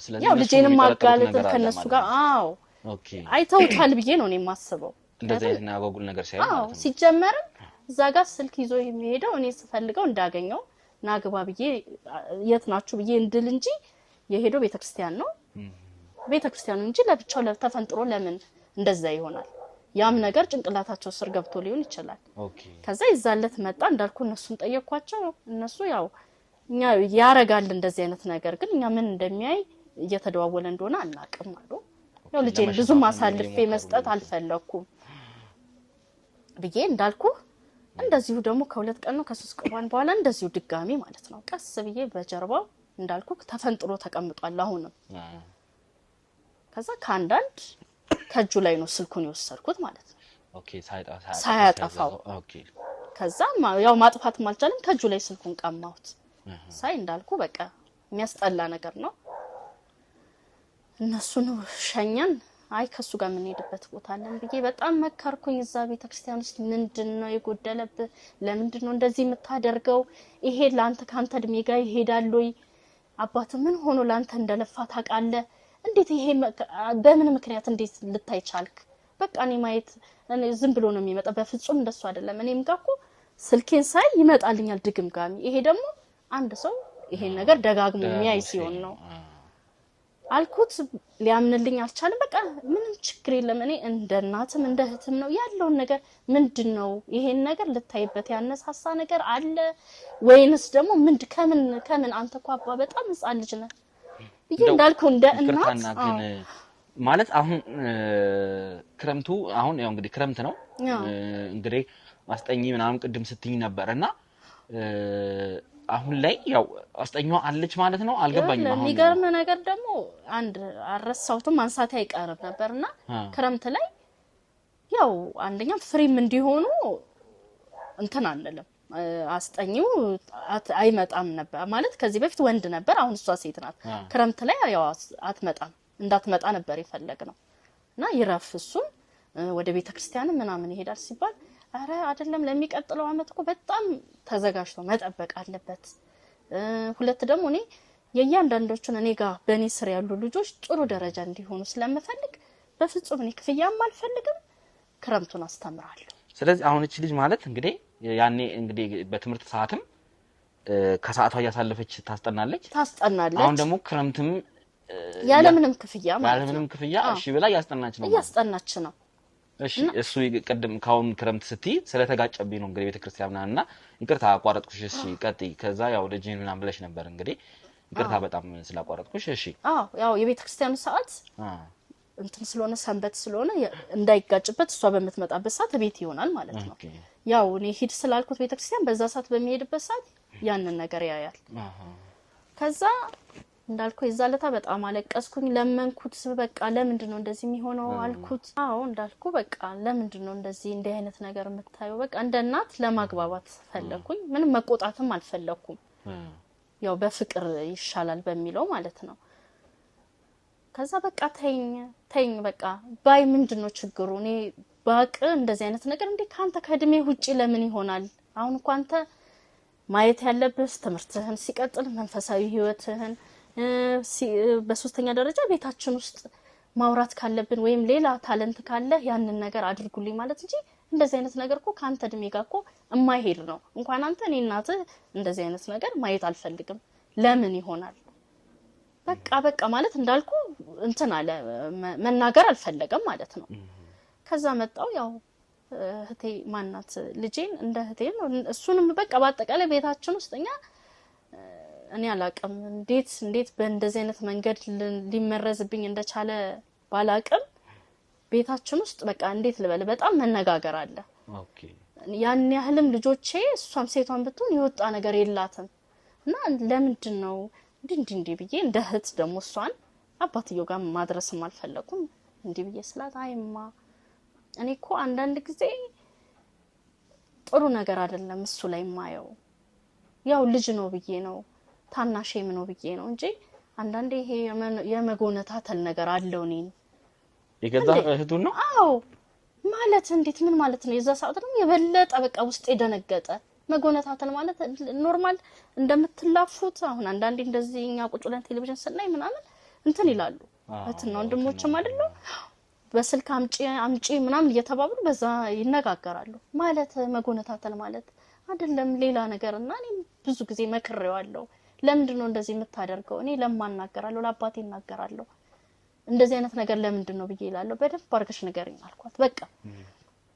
ስለዚህ ያው ልጄንም ማጋለጥ ከነሱ ጋር አዎ ኦኬ አይተውታል ብዬ ነው እኔ የማስበው እንደዚህ አይነት ያጓጉል ነገር ሳይሆን ማለት ነው። ሲጀመር እዛ ጋር ስልክ ይዞ የሚሄደው እኔ ስፈልገው እንዳገኘው ናግባ ብዬ የት ናችሁ ብዬ እንድል እንጂ የሄደው ቤተክርስቲያን ነው ቤተክርስቲያኑ እንጂ ለብቻው ለተፈንጥሮ ለምን እንደዛ ይሆናል? ያም ነገር ጭንቅላታቸው ስር ገብቶ ሊሆን ይችላል። ኦኬ ከዛ ይዛለት መጣ እንዳልኩ እነሱን ጠየኳቸው። እነሱ ያው እኛ ያረጋል እንደዚህ አይነት ነገር ግን እኛ ምን እንደሚያይ እየተደዋወለ እንደሆነ አናቅም አሉ። ያው ልጄን ብዙም አሳልፌ መስጠት አልፈለኩም ብዬ እንዳልኩ እንደዚሁ ደግሞ ከሁለት ቀን ነው ከሶስት ቀን በኋላ እንደዚሁ ድጋሚ ማለት ነው ቀስ ብዬ በጀርባው እንዳልኩ ተፈንጥሮ ተቀምጧል አሁንም። ከዛ ካንዳንድ ከጁ ላይ ነው ስልኩን ይወሰድኩት ማለት ነው። ኦኬ ሳያጠፋው ኦኬ ከዛ ያው ማጥፋት ማልቻለም ከጁ ላይ ስልኩን ቀማሁት። ሳይ እንዳልኩ በቃ የሚያስጠላ ነገር ነው። እነሱን ሸኛን አይ ከሱ ጋር ምን ሄድበት ቦታ አለን ብዬ በጣም መከርኩኝ። እዛ ቤተክርስቲያን ውስጥ ምንድነው የጎደለብህ? ለምንድነው እንደዚህ የምታደርገው? ይሄ ላንተ ካንተ እድሜ ጋር ይሄዳል ወይ? አባት ምን ሆኖ ላንተ እንደለፋ ታውቃለህ? እንዴት ይሄ በምን ምክንያት እንዴት ልታይ ቻልክ? በቃ እኔ ማየት እኔ ዝም ብሎ ነው የሚመጣ በፍጹም እንደሱ አይደለም። እኔም ጋር እኮ ስልኬን ሳይ ይመጣልኛል ድግምጋሚ። ይሄ ደግሞ አንድ ሰው ይሄን ነገር ደጋግሞ የሚያይ ሲሆን ነው አልኩት። ሊያምንልኝ አልቻለም። በቃ ምንም ችግር የለም እኔ እንደ እናትም እንደ እህትም ነው ያለውን ነገር ምንድነው ይሄን ነገር ልታይበት ያነሳሳ ነገር አለ ወይንስ ደግሞ ከምን አንተ እኮ አባ በጣም ህፃን ልጅ ነህ ይሄ እንዳልከው እንደ እናት ግን ማለት አሁን ክረምቱ አሁን ያው እንግዲህ ክረምት ነው እንግዲህ አስጠኝ ምናምን ቅድም ስትኝ ነበርና አሁን ላይ ያው አስጠኛው አለች ማለት ነው። አልገባኝም። አሁን የሚገርም ነገር ደግሞ አንድ አረሳውትም ማንሳት አይቀርም ነበርና ክረምት ላይ ያው አንደኛ ፍሪም እንዲሆኑ እንትን አንልም አስጠኝው አይመጣም ነበር ማለት ከዚህ በፊት ወንድ ነበር አሁን እሷ ሴት ናት። ክረምት ላይ ያው አትመጣም እንዳትመጣ ነበር የፈለግነው እና ይረፍ እሱን ወደ ቤተክርስቲያን ምናምን ይሄዳል ሲባል አረ አይደለም ለሚቀጥለው አመት እኮ በጣም ተዘጋጅቶ መጠበቅ አለበት። ሁለት ደግሞ እኔ የእያንዳንዶቹን እኔ ጋር በእኔ ስር ያሉ ልጆች ጥሩ ደረጃ እንዲሆኑ ስለምፈልግ በፍጹም እኔ ክፍያም አልፈልግም ክረምቱን አስተምራለሁ። ስለዚህ አሁን እቺ ልጅ ማለት እንግዲህ ያኔ እንግዲህ በትምህርት ሰዓትም ከሰዓቷ ያሳለፈች ታስጠናለች። አሁን ደግሞ ክረምትም ያለምንም ክፍያ ማለት ያለምንም ክፍያ እሺ ብላ ያስጠናች ነው። እሺ እሱ ቀደም ካሁን ክረምት ስትይ ስለተጋጨብኝ ነው እንግዲህ ቤተክርስቲያንና ይቅርታ አቋረጥኩሽ። እሺ ቀጥይ። ከዛ ያው ልጅን ምናምን ብለሽ ነበር እንግዲህ ይቅርታ በጣም ስላቋረጥኩሽ። እሺ ያው የቤተክርስቲያኑ ሰዓት እንትን ስለሆነ ሰንበት ስለሆነ እንዳይጋጭበት እሷ በመትመጣበት ሰዓት ቤት ይሆናል ማለት ነው። ያው እኔ ሂድ ስላልኩት ቤተክርስቲያን በዛ ሰዓት በሚሄድበት ሰዓት ያንን ነገር ያያል። ከዛ እንዳልኩ የዛለታ በጣም አለቀስኩኝ ለመንኩት በቃ ለምንድነው እንደዚህ የሚሆነው አልኩት አዎ እንዳልኩ በቃ ለምንድነው እንደዚህ እንደ አይነት ነገር የምታየው በቃ እንደ እናት ለማግባባት ፈለኩኝ ምንም መቆጣትም አልፈለኩም ያው በፍቅር ይሻላል በሚለው ማለት ነው ከዛ በቃ ተይኝ በቃ ባይ ምንድነው ችግሩ እኔ ባቅ እንደዚህ አይነት ነገር እንዴ ካንተ ከድሜ ውጪ ለምን ይሆናል አሁን እንኳን አንተ ማየት ያለብህ ትምርትህን ሲቀጥል መንፈሳዊ ህይወትህን በሶስተኛ ደረጃ ቤታችን ውስጥ ማውራት ካለብን ወይም ሌላ ታለንት ካለ ያንን ነገር አድርጉልኝ ማለት እንጂ እንደዚህ አይነት ነገር እኮ ካንተ ድሜ ጋር እኮ የማይሄድ ነው እንኳን አንተ እኔ እናትህ እንደዚህ አይነት ነገር ማየት አልፈልግም ለምን ይሆናል በቃ ማለት እንዳልኩ እንትን አለ መናገር አልፈለገም ማለት ነው ከዛ መጣው ያው እህቴ ማናት ልጄን እንደ እህቴ ነው እሱንም በቃ በአጠቃላይ ቤታችን ውስጥኛ እኔ አላቀም እንዴት በእንደዚህ አይነት መንገድ ሊመረዝብኝ እንደቻለ ባላቀም ቤታችን ውስጥ በቃ እንዴት ልበል በጣም መነጋገር አለ ኦኬ ያን ያህልም ልጆቼ እሷም ሴቷን ብትሆን ይወጣ ነገር የላትም እና ለምንድነው እንዴ ብዬ እንደ እህት ደሞ እሷን አባትየው ጋር ማድረስም አልፈለኩም እንዴ ብዬ ስላት አይማ እኔ እኮ አንዳንድ ጊዜ ጥሩ ነገር አይደለም እሱ ላይ ማየው ያው ልጅ ነው ብዬ ነው ታናሼም ነው ብዬ ነው እንጂ አንዳንዴ ይሄ የመጎነታተል ነገር አለው ነኝ ይገዛ እህቱ ነው አዎ ማለት እንዴት ምን ማለት ነው የዛ ሰዓት ደግሞ የበለጠ በቃ ውስጥ የደነገጠ መጎነታተል ማለት ኖርማል እንደምትላፉት አሁን አንዳንዴ እንደዚህኛ ቁጭ ብለን ቴሌቪዥን ስናይ ምናምን እንትን ይላሉ እህትና ወንድሞችም አይደለም በስልክ አምጪ ምናምን እየተባበሩ በዛ ይነጋገራሉ ማለት መጎነታተል ማለት አይደለም ሌላ ነገርና እኔ ብዙ ጊዜ መክሬዋለሁ ለምንድነው እንደዚህ የምታደርገው እኔ ለማናገራለሁ ለአባቴ እናገራለሁ እንደዚህ አይነት ነገር ለምንድነው ብዬ ይላልው በደንብ አርገሽ ንገሪኝ አልኳት በቃ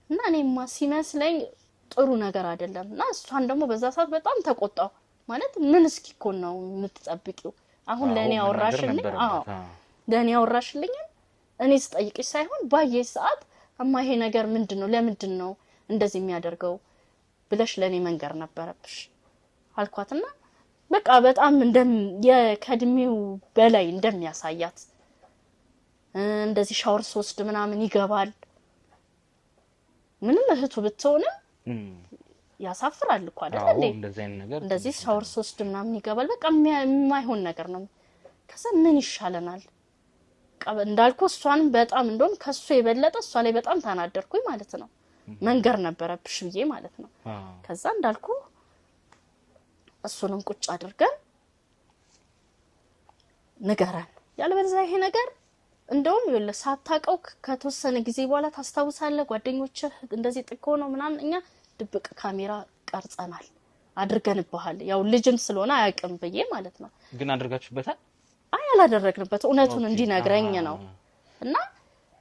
እና እኔማ ሲመስለኝ ጥሩ ነገር አይደለምና እሷን ደግሞ በዛ ሰዓት በጣም ተቆጣው ማለት ምን እስኪ ነው የምትጠብቂው አሁን ለኔ አወራሽልኝ ለኔ አወራሽልኝ እኔ ስጠይቅሽ ሳይሆን ባየሽ ሰዓት እማ ይሄ ነገር ምንድነው ለምንድነው እንደዚህ የሚያደርገው ብለሽ ለኔ መንገር ነበረብሽ አልኳትና በቃ በጣም የከድሚው በላይ እንደሚያሳያት እንደዚህ ሻወር ሶስት ምናምን ይገባል ምንም እህቱ ብትሆንም ያሳፍራል እኮ አይደል እንዴ እንደዚህ ሻወር ሶስት ምናምን ይገባል በቃ የማይሆን ነገር ነው ከዛ ምን ይሻለናል እንዳልኩ እሷን በጣም እንደውም ከሱ የበለጠ እሷ ላይ በጣም ታናደርኩኝ ማለት ነው መንገር ነበረብሽ ብዬ ማለት ነው ከዛ እንዳልኩ እሱንም ቁጭ አድርገን ንገራን ያለበለዚያ ይሄ ነገር እንደውም ይኸውልህ ሳታቀው ከተወሰነ ጊዜ በኋላ ታስታውሳለህ ጓደኞችህ እንደዚህ ጥቆ ነው ምናምን እኛ ድብቅ ካሜራ ቀርጸናል አድርገንብሃል ያው ልጅም ስለሆነ አያውቅም ብዬ ማለት ነው ግን አድርጋችሁበታል አይ አላደረግንበት እውነቱን እንዲነግረኝ ነው እና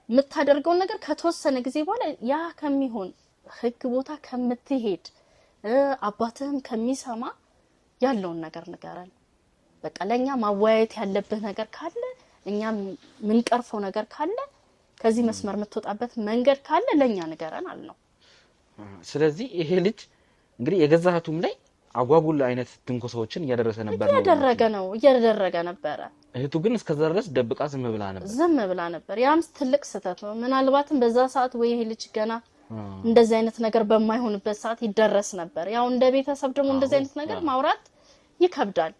የምታደርገው ነገር ከተወሰነ ጊዜ በኋላ ያ ከሚሆን ህግ ቦታ ከምትሄድ አባትህም ከሚሰማ ያለውን ነገር ንገረን በቃ ለኛ ማወያየት ያለብህ ነገር ካለ እኛ ምን ቀርፈው ነገር ካለ ከዚህ መስመር የምትወጣበት መንገድ ካለ ለኛ ንገረን አልነው ስለዚህ ይሄ ልጅ እንግዲህ የገዛቱም ላይ አጓጉል አይነት ትንኮሳዎችን እያደረገ ነበር እህቱ ግን እስከዛ ድረስ ደብቃ ዝም ብላ ነበር ያም ትልቅ ስህተት ነው ምናልባትም በዛ ሰዓት ወይ ይሄ ልጅ ገና እንደዚህ አይነት ነገር በማይሆንበት ሰዓት ይደረስ ነበር ያው እንደ ቤተሰብ ደግሞ እንደዚህ አይነት ነገር ማውራት ይከብዳል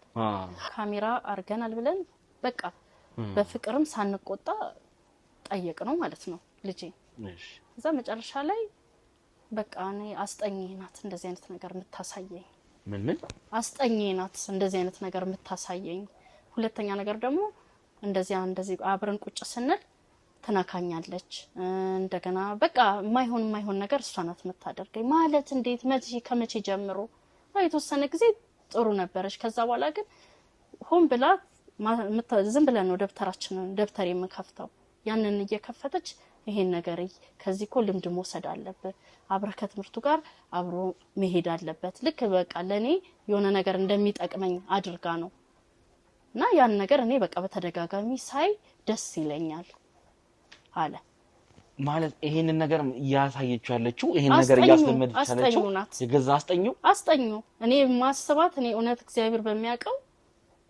ካሜራ አርገናል ብለን በቃ በፍቅርም ሳንቆጣ ጠየቅ ነው ማለት ነው ልጄ እዛ መጨረሻ ላይ በቃ እኔ አስጠኝናት እንደዚህ አይነት ነገር የምታሳየኝ ምን አስጠኝናት እንደዚህ አይነት ነገር የምታሳየኝ ሁለተኛ ነገር ደግሞ እንደዚህ አብረን ቁጭ ስንል ተናካኛለች እንደገና በቃ የማይሆን ነገር እሷ ናት የምታደርገኝ ማለት እንዴት ከመቼ ጀምሮ የተወሰነ ጊዜ ጥሩ ነበርሽ ከዛ በኋላ ግን ሆን ብላ ዝም ብለን ነው ደብተር የምከፍተው ያንን እየከፈተች ይሄን ነገር ከዚህኮ ልምድ መውሰድ አለበት አብረከት ምርቱ ጋር አብሮ መሄድ አለበት ልክ በቃ ለኔ የሆነ ነገር እንደሚጠቅመኝ አድርጋ ነው እና ያን ነገር እኔ በቃ በተደጋጋሚ ሳይ ደስ ይለኛል አለ ማለት ይሄንን ነገር ያሳየችው ያለችው ይሄን ነገር ያስለመደች ያለችው የገዛ አስጠኙ እኔ ማስባት እኔ እውነት እግዚአብሔር በሚያቀው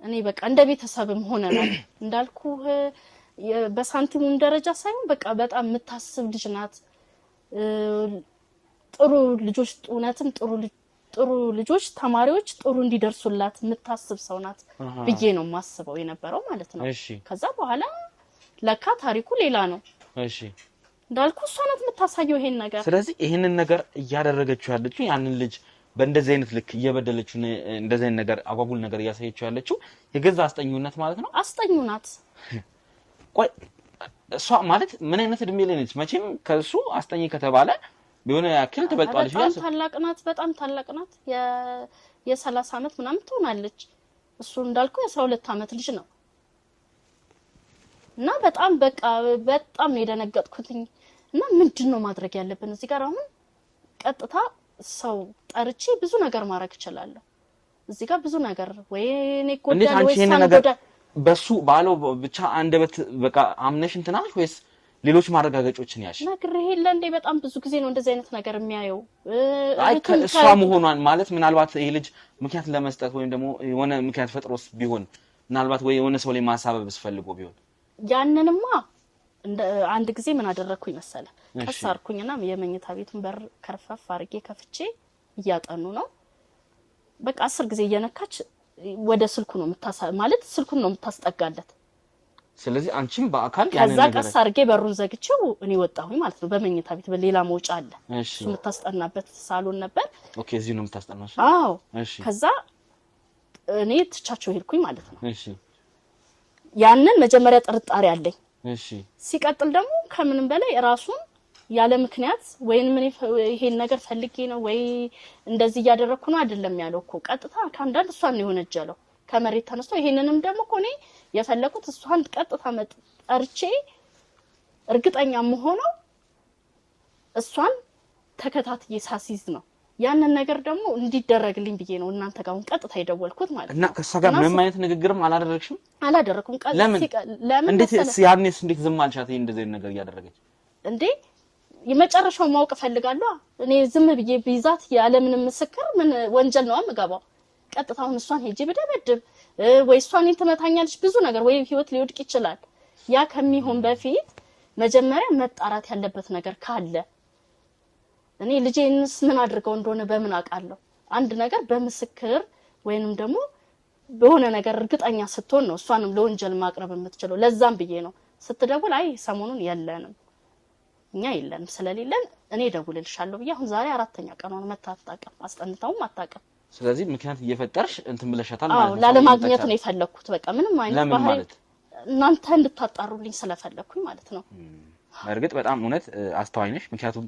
እኔ በቃ እንደ ቤተሰብም ሆነናል እንዳልኩ በሳንቲሙም ደረጃ ሳይሆን በቃ በጣም የምታስብ ልጅ ናት። ጥሩ ልጆች እውነትም ጥሩ ልጆች ተማሪዎች ጥሩ እንዲደርሱላት የምታስብ ሰው ናት ብዬ ነው ማስበው የነበረው ማለት ነው። ከዛ በኋላ ለካ ታሪኩ ሌላ ነው። እሺ እንዳልኩ እሷ ናት የምታሳየው ይሄን ነገር። ስለዚህ ይሄንን ነገር እያደረገችው ያለችው ያንን ልጅ በእንደዚህ አይነት ልክ እየበደለችው እንደዚህ አይነት ነገር አጓጉል ነገር እያሳየችው ያለችው የገዛ አስጠኙነት ማለት ነው። አስጠኙ ናት። ቆይ እሷ ማለት ምን አይነት እድሜ ላይ ነች? መቼም ከሱ አስጠኝ ከተባለ ቢሆነ ያክል ትበልጣለች። በጣም ታላቅ ናት። በጣም ታላቅ ናት። የ30 አመት ምናምን ትሆናለች። እሱ እንዳልኩ የ12 አመት ልጅ ነው። እና በጣም በቃ በጣም የደነገጥኩትኝ እና ምንድነው ማድረግ ያለብን እዚህ ጋር? አሁን ቀጥታ ሰው ጠርቼ ብዙ ነገር ማድረግ እችላለሁ። እዚህ ጋር ብዙ ነገር ወይ እኔ ኮዳል ወይ ሳንጎዳ በሱ ባለው ብቻ አንደበት በቃ አምነሽ እንትናሽ ወይስ ሌሎች ማረጋገጫዎችን ያሽ ነግሬህ የለ እንዴ? በጣም ብዙ ጊዜ ነው እንደዚህ አይነት ነገር የሚያየው። አይ ከእሷ መሆኗን ማለት ምናልባት ይሄ ልጅ ምክንያት ለመስጠት ወይም ደግሞ የሆነ ምክንያት ፈጥሮስ ቢሆን ምናልባት ወይ የሆነ ሰው ላይ ማሳበብስ ፈልጎ ቢሆን ያንንማ አንድ ጊዜ ምን አደረኩኝ መሰለ? ከሳርኩኝና የመኝታ ቤቱን በር ከርፈፍ አድርጌ ከፍቼ እያጠኑ ነው። በቃ 10 ጊዜ እየነካች ወደ ስልኩ ነው ማለት ስልኩን ነው የምታስጠጋለት። ስለዚህ አንቺም በአካል ያንን ነገር ከዛ ቀስ አድርጌ በሩን ዘግቼው እኔ ወጣሁኝ ማለት ነው። በመኝታ ቤት በሌላ መውጫ አለ። እሱ የምታስጠናበት ሳሎን ነበር። ኦኬ እዚህ ነው የምታስጠናው? አዎ። ከዛ እኔ ትቻቸው ሄድኩኝ ማለት ነው። እሺ ያንን መጀመሪያ ጥርጣሬ አለኝ። እሺ ሲቀጥል ደግሞ ከምንም በላይ ራሱን ያለ ምክንያት ወይን ምን ይሄን ነገር ፈልጌ ነው ወይ እንደዚህ ያደረኩ ነው አይደለም ያለው እኮ ቀጥታ ካንዳንድ እሷን ነው የሆነጀለው ከመሬት ተነስቶ። ይሄንንም ደግሞ እኮ እኔ የፈለኩት እሷን ቀጥታ መጣርቼ እርግጠኛ መሆነው እሷን ተከታትዬ ሳሲዝ ነው። ያንን ነገር ደግሞ እንዲደረግልኝ ብዬ ነው እናንተ ጋር አሁን ቀጥታ የደወልኩት ማለት ነው። እና ከሷ ጋር ምንም አይነት ንግግርም አላደረግሽም? አላደረኩም። ለምን እንዴት ያኔስ እንዴት ዝም አልሻት? ይሄ እንደዚህ ነገር እያደረገች እንዴ የመጨረሻው ማወቅ ፈልጋለሁ። እኔ ዝም ብዬ ቢዛት ያለ ምንም ምስክር ምን ወንጀል ነው አመጋባው? ቀጥታውን እሷን ሄጄ በደብድብ ወይ እሷን እንትመታኛለች ብዙ ነገር ወይ ህይወት ሊወድቅ ይችላል። ያ ከሚሆን በፊት መጀመሪያ መጣራት ያለበት ነገር ካለ እኔ ልጄንስ ምን አድርገው እንደሆነ በምን አውቃለሁ? አንድ ነገር በምስክር ወይንም ደግሞ በሆነ ነገር እርግጠኛ ስትሆን ነው እሷንም ለወንጀል ማቅረብ የምትችለው። ለዛም ብዬ ነው ስትደውል አይ ሰሞኑን የለንም እኛ የለንም ስለሌለን እኔ ደውልልሻለሁ ብዬ አሁን ዛሬ 4ኛ ቀን ነው መታጣቀም አስጠንታውም አጣቀም። ስለዚህ ምክንያት እየፈጠርሽ እንትን ብለሻታል ማለት ነው? ላለማግኘት ነው የፈለኩት። በቃ ምንም አይነት ባህሪ እናንተ እንድታጣሩልኝ ስለፈለኩኝ ማለት ነው። በእርግጥ በጣም እውነት አስተዋይ ነሽ። ምክንያቱም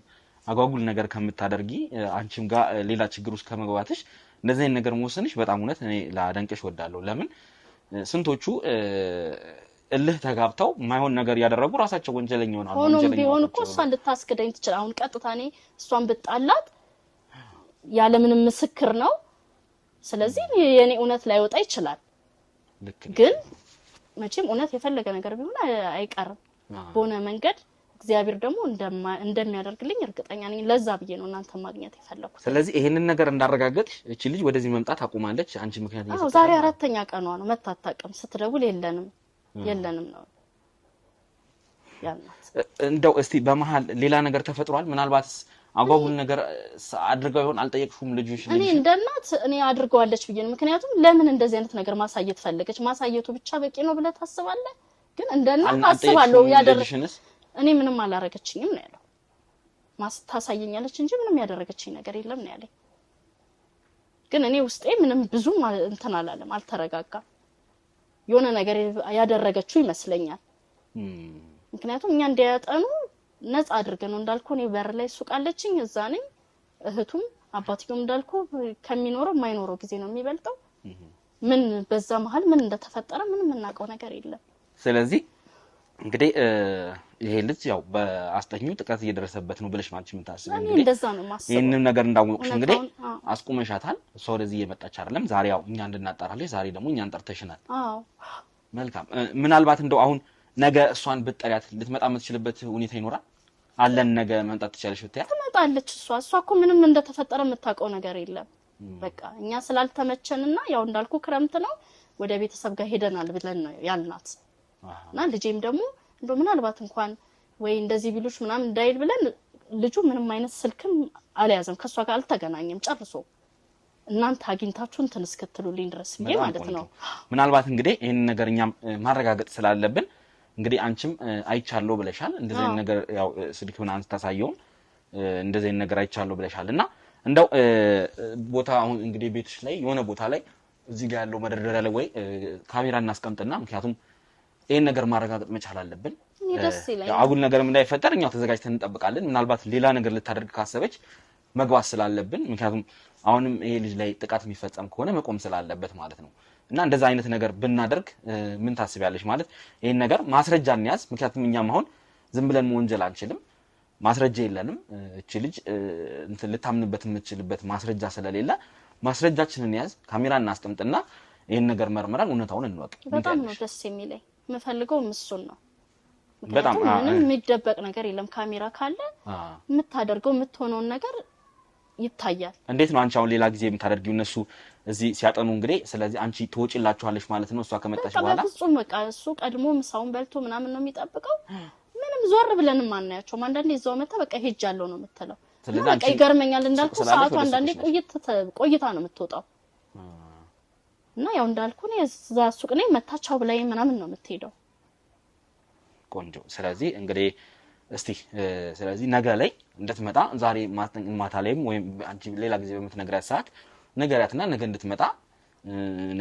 አጓጉል ነገር ከምታደርጊ አንቺም ጋር ሌላ ችግር ውስጥ ከመግባትሽ እንደዚህ አይነት ነገር መወሰንሽ በጣም እውነት እኔ ላደንቅሽ ወዳለሁ። ለምን ስንቶቹ እልህ ተጋብተው ማይሆን ነገር ያደረጉ ራሳቸው ወንጀለኛ ሆናሉ። ወንጀለኛ ቢሆን እኮ እሷን ልታስከዳኝ ትችል። አሁን ቀጥታ እኔ እሷን ብጣላት ያለ ምንም ምስክር ነው። ስለዚህ የኔ እውነት ላይወጣ ይችላል። ግን መቼም እውነት የፈለገ ነገር ቢሆን አይቀርም በሆነ መንገድ እግዚአብሔር ደግሞ እንደሚያደርግልኝ እርግጠኛ ነኝ። ለዛ ብዬ ነው እናንተ ማግኘት የፈለኩት። ስለዚህ ይሄንን ነገር እንዳረጋገጥሽ እቺ ልጅ ወደዚህ መምጣት አቁማለች። አንቺ ምክንያት ነው ዛሬ 4ኛ ቀኗ ነው መታጣቀም ስትደውል የለንም ነው ያልናት። እንደው እስቲ በመሃል ሌላ ነገር ተፈጥሯል? ምናልባት አጓጉል ነገር አድርገው ይሆን? አልጠየቅሽውም? ልጅሽ እኔ እንደናት እኔ አድርገዋለች ብዬ ነው። ምክንያቱም ለምን እንደዚህ አይነት ነገር ማሳየት ፈለገች? ማሳየቱ ብቻ በቂ ነው ብለህ ታስባለህ? ግን እንደናት አስባለሁ ያደረግሽ እኔ ምንም አላረገችኝም ነው ያለው። ታሳየኛለች እንጂ ምንም ያደረገችኝ ነገር የለም ነው ያለኝ። ግን እኔ ውስጤ ምንም ብዙም እንትን አላለም፣ አልተረጋጋም። የሆነ ነገር ያደረገችው ይመስለኛል። ምክንያቱም እኛ እንዲያጠኑ ነፃ አድርገን ነው እንዳልኩ እኔ በር ላይ ሱቅ አለችኝ እዛ ነኝ። እህቱም አባትየውም እንዳልኩ ከሚኖረው የማይኖረው ጊዜ ነው የሚበልጠው። ምን በዛ መሃል ምን እንደተፈጠረ ምንም እናውቀው ነገር የለም። ስለዚህ እንግዲህ ይሄ ልጅ ያው በአስጠኙ ጥቃት እየደረሰበት ነው ብለሽ ማለት የምታስቢ እንግዲህ እንደዛ ነው ማሰብ። ይሄንን ነገር እንዳወቅሽ እንግዲህ አስቁመሻታል። እሷ ወደዚህ እየመጣች አይደለም። ዛሬ ያው እኛ እንድናጣራለሽ፣ ዛሬ ደግሞ እኛን ጠርተሽናል። አዎ መልካም። ምናልባት እንደው አሁን ነገ እሷን ብትጠሪያት ልትመጣ የምትችልበት ሁኔታ ይኖራል? አለን ነገ መምጣት ትችላለሽ ብትያት? ትመጣለች። እሷ እኮ ምንም እንደተፈጠረ የምታውቀው ነገር የለም። በቃ እኛ ስላልተመቸንና ያው እንዳልኩ ክረምት ነው ወደ ቤተሰብ ጋር ሄደናል ብለን ነው ያልናት እና ልጄም ደግሞ እንደው ምናልባት እንኳን ወይ እንደዚህ ቢሉሽ ምናምን እንዳይል ብለን ልጁ ምንም አይነት ስልክም አልያዘም ከሷ ጋር አልተገናኘም ጨርሶ እናንተ አግኝታችሁ እንትን እስከትሉልኝ ድረስ ይሄ ማለት ነው ምናልባት እንግዲህ ይሄን ነገር እኛም ማረጋገጥ ስላለብን እንግዲህ አንቺም አይቻለው ብለሻል እንደዚህ ነገር ያው ስልክ ምናምን ታሳየው እንደዚህ ነገር አይቻለው ብለሻልና እንደው ቦታ አሁን እንግዲህ ቤትሽ ላይ የሆነ ቦታ ላይ እዚህ ጋር ያለው መደርደሪያ ላይ ወይ ካሜራ እናስቀምጥና ምክንያቱም ይሄን ነገር ማረጋገጥ መቻል አለብን አጉል ነገርም እንዳይፈጠር እኛው ተዘጋጅተን እንጠብቃለን ምናልባት ሌላ ነገር ልታደርግ ካሰበች መግባት ስላለብን ምክንያቱም አሁንም ይሄ ልጅ ላይ ጥቃት የሚፈጸም ከሆነ መቆም ስላለበት ማለት ነው እና እንደዛ አይነት ነገር ብናደርግ ምን ታስቢያለሽ ማለት ይሄን ነገር ማስረጃ እንያዝ ምክንያቱም እኛም አሁን ዝም ብለን ወንጀል አንችልም ማስረጃ የለንም እቺ ልጅ እንትን ልታምንበት የምትችልበት ማስረጃ ስለሌለ ማስረጃችንን ያዝ ካሜራ እናስቀምጥና ይሄን ነገር መርመራን እውነታውን እንወቅ በጣም ነው ደስ የሚለኝ የምፈልገው እሱን ነው በጣም ምንም የሚደበቅ ነገር የለም ካሜራ ካለ የምታደርገው የምትሆነው ነገር ይታያል እንዴት ነው አንቺ አሁን ሌላ ጊዜ የምታደርጊው እነሱ እዚህ ሲያጠኑ እንግዲህ ስለዚህ አንቺ ትወጪላችኋለሽ ማለት ነው እሷ ከመጣች በኋላ በፍጹም በቃ እሱ ቀድሞ ምሳውን በልቶ ምናምን ነው የሚጠብቀው ምንም ዞር ብለንም ማናያቸው አንዳንዴ እዛው መጣ በቃ ሄጃለሁ ነው የምትለው ስለዚህ አንቺ ይገርመኛል እንዳልኩ ሰዓቱ አንዳንዴ ቆይታ ነው የምትወጣው እና ያው እንዳልኩ ነው እዛ ሱቅ ላይ መታቻው ብላይ ምናምን ነው የምትሄደው ቆንጆ ስለዚህ እንግዲህ እስቲ ስለዚህ ነገ ላይ እንድትመጣ ዛሬ ማታ ላይም ወይም አንቺ ሌላ ጊዜ በመትነግራት ሰዓት ነገራትና ነገ እንድትመጣ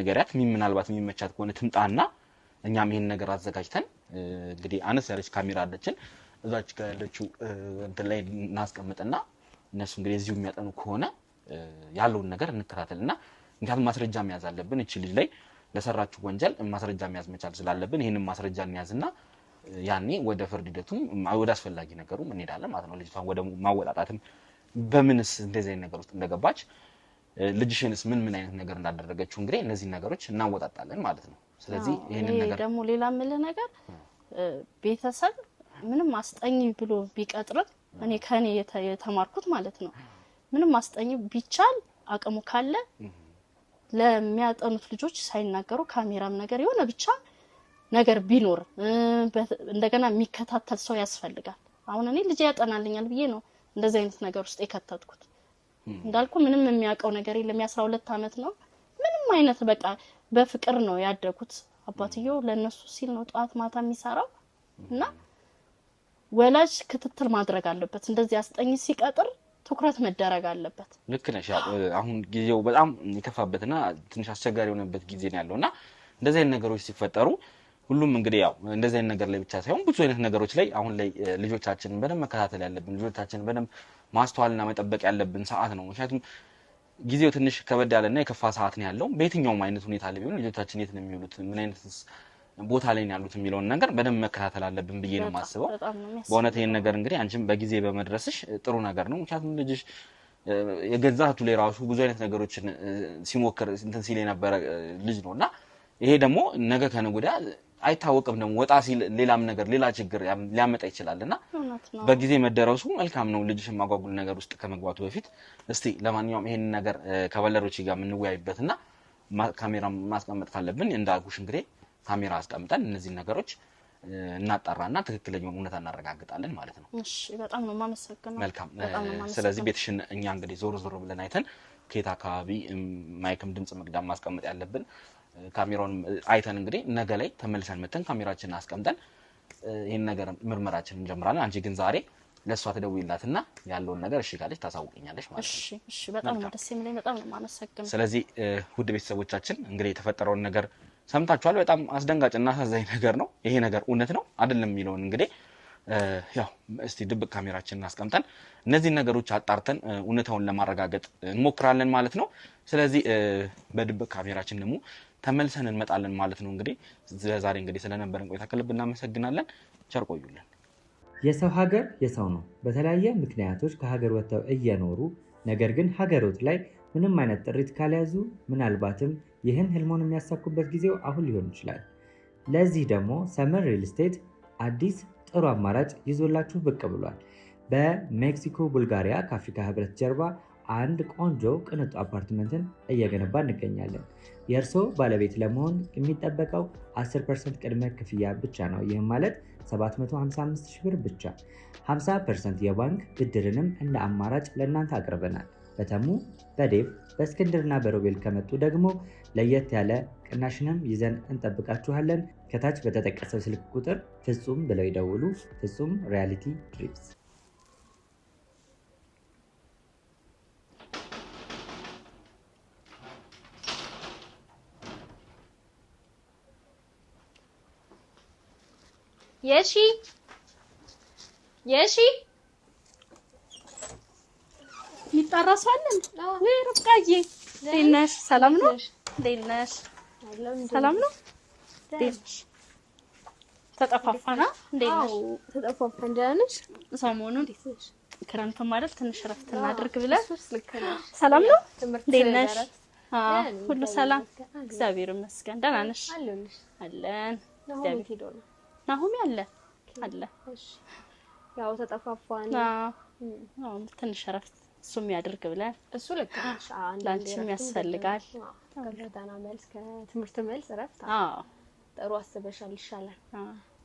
ነገራት ምናልባት የሚመቻት ከሆነ ትምጣና እኛም ይሄን ነገር አዘጋጅተን እንግዲህ አነስ ያለች ካሜራ አለችን እዛች ጋር ያለችው እንትን ላይ እናስቀምጥና እነሱ እንግዲህ እዚሁ የሚያጠኑ ከሆነ ያለውን ነገር እንከታተልና እንግዲህ ማስረጃ መያዝ አለብን እቺ ልጅ ላይ ለሰራችሁ ወንጀል ማስረጃ መያዝ መቻል ስላለብን ይሄንን ማስረጃ እንያዝና ያኔ ወደ ፍርድ ሂደቱም ወደ አስፈላጊ ነገሩም እንሄዳለን ማለት ነው ልጅቷን ወደ ማወጣጣትም በምንስ እንደዚህ ነገር ውስጥ እንደገባች ልጅሽንስ ምን አይነት ነገር እንዳደረገችው እንግዲህ እነዚህ ነገሮች እናወጣጣለን ማለት ነው ስለዚህ ይሄንን ነገር ደግሞ ሌላ ምለ ነገር ቤተሰብ ምንም አስጠኝ ብሎ ቢቀጥርም እኔ ከኔ የተማርኩት ማለት ነው ምንም አስጠኝ ቢቻል አቅሙ ካለ ለሚያጠኑት ልጆች ሳይናገሩ ካሜራም ነገር የሆነ ብቻ ነገር ቢኖር እንደገና የሚከታተል ሰው ያስፈልጋል አሁን እኔ ልጅ ያጠናልኛል ብዬ ነው እንደዚህ አይነት ነገር ውስጥ የከተትኩት እንዳልኩ ምንም የሚያውቀው ነገር የለም የ12 አመት ነው ምንም አይነት በቃ በፍቅር ነው ያደጉት አባትየው ለነሱ ሲል ነው ጧት ማታ የሚሰራው እና ወላጅ ክትትል ማድረግ አለበት እንደዚህ አስጠኝ ሲቀጥር ትኩረት መደረግ አለበት ልክ ነሽ አሁን ጊዜው በጣም የከፋበትና ትንሽ አስቸጋሪ የሆነበት ጊዜ ነው ያለውና እንደዚህ አይነት ነገሮች ሲፈጠሩ ሁሉም እንግዲህ ያው እንደዚህ አይነት ነገር ላይ ብቻ ሳይሆን ብዙ አይነት ነገሮች ላይ አሁን ላይ ልጆቻችንን በደንብ መከታተል ያለብን ልጆቻችንን በደንብ ማስተዋልና መጠበቅ ያለብን ሰዓት ነው ምክንያቱም ጊዜው ትንሽ ከበድ ያለና የከፋ ሰዓት ነው ያለው በየትኛውም አይነት ሁኔታ ላይ ቢሆን ልጆቻችን የት ነው የሚውሉት ምን አይነት ቦታ ላይ ነው ያሉት የሚለውን ነገር በደንብ መከታተል አለብን ብዬ ነው የማስበው በእውነት ይሄን ነገር እንግዲህ አንቺም በጊዜ በመድረስሽ ጥሩ ነገር ነው ምክንያቱም ልጅሽ የገዛቱ ላይ ራሱ ብዙ አይነት ነገሮችን ሲሞክር እንትን ሲል የነበረ ልጅ ነውና ይሄ ደግሞ ነገ ከነገ አይታወቅም ደግሞ ወጣ ሲል ሌላም ነገር ሌላ ችግር ሊያመጣ ይችላልና በጊዜ መደረሱ መልካም ነው ልጅሽን ማጓጉል ነገር ውስጥ ከመግባቱ በፊት እስቲ ለማንኛውም ይሄን ነገር ከባለሮች ጋር የምንወያይበትና ካሜራ ማስቀመጥ ካለብን እንዳልኩሽ እንግዲህ ካሜራ አስቀምጠን እነዚህ ነገሮች እናጣራና ትክክለኛውን እውነታ እናረጋግጣለን ማለት ነው እሺ በጣም ነው ማመሰግነው መልካም ስለዚህ ቤትሽን እኛ እንግዲህ ዞር ብለን አይተን ከየት አካባቢ ማይክም ድምጽ መቅዳም ማስቀመጥ ያለብን ካሜራውን አይተን እንግዲህ ነገ ላይ ተመልሰን መተን ካሜራችንን አስቀምጠን ይሄን ነገር ምርመራችንን እንጀምራለን አንቺ ግን ዛሬ ለሷ ተደውይላትና ያለውን ነገር እሺ ካለች ታሳውቀኛለሽ ማለት ነው እሺ በጣም ነው ደስ የሚለኝ በጣም ነው ማመሰግነው ስለዚህ ውድ ቤተሰቦቻችን እንግዲህ የተፈጠረውን ነገር ሰምታችኋል በጣም አስደንጋጭና አሳዛኝ ነገር ነው ይሄ ነገር እውነት ነው አይደለም የሚለውን እንግዲህ ያው እስቲ ድብቅ ካሜራችንን አስቀምጠን እነዚህ ነገሮች አጣርተን እውነታውን ለማረጋገጥ እንሞክራለን ማለት ነው ስለዚህ በድብቅ ካሜራችን ደግሞ ተመልሰን እንመጣለን ማለት ነው እንግዲህ ዛሬ እንግዲህ ስለነበረን ቆይታ ከልብ እናመሰግናለን ቸር ቆዩልን የሰው ሀገር የሰው ነው በተለያየ ምክንያቶች ከሀገር ወጥተው እየኖሩ ነገር ግን ሀገሮት ላይ ምንም አይነት ጥሪት ካልያዙ ምናልባትም ይህን ህልሞን የሚያሳኩበት ጊዜው አሁን ሊሆን ይችላል ለዚህ ደግሞ ሰመር ሪል ስቴት አዲስ ጥሩ አማራጭ ይዞላችሁ ብቅ ብሏል በሜክሲኮ ቡልጋሪያ ከአፍሪካ ህብረት ጀርባ አንድ ቆንጆ ቅንጡ አፓርትመንትን እየገነባ እንገኛለን። የእርስዎ ባለቤት ለመሆን የሚጠበቀው 10% ቅድመ ክፍያ ብቻ ነው። ይህም ማለት 755,000 ብር ብቻ። 50% የባንክ ብድርንም እንደ አማራጭ ለእናንተ አቅርበናል። በተሙ፣ በዴቭ፣ በእስክንድርና በሮቤል ከመጡ ደግሞ ለየት ያለ ቅናሽንም ይዘን እንጠብቃችኋለን። ከታች በተጠቀሰው ስልክ ቁጥር ፍጹም ብለው ይደውሉ። ፍጹም ሪያሊቲ ድሪምስ። የሺ ይጣራሳለን ወይ? ርብቃዬ እንዴት ነሽ? ሰላም ነው? እንዴት ነሽ? ሰላም ነው? እንዴት ነሽ? ተጠፋፋና እንዴት ነሽ? ተጠፋፋን። ደህና ነሽ? ሰሞኑን እንዴት ነሽ? ክረምት ማለት ትንሽ ረፍት እናድርግ ብለን ሰላም ነው? እንዴት ነሽ? ሁሉ ሰላም? እግዚአብሔር ይመስገን። ደህና ነሽ? አለን። ናሆሚ አለ። እሺ ያው ተጠፋፋን። ትንሽ ረፍት እሱም ያድርግ ብለን እሱ ልክ ነሽ። ላንቺም ያስፈልጋል። ከፈተና መልስ ከትምህርት መልስ ረፍት ጥሩ አስበሻል፣ ይሻላል።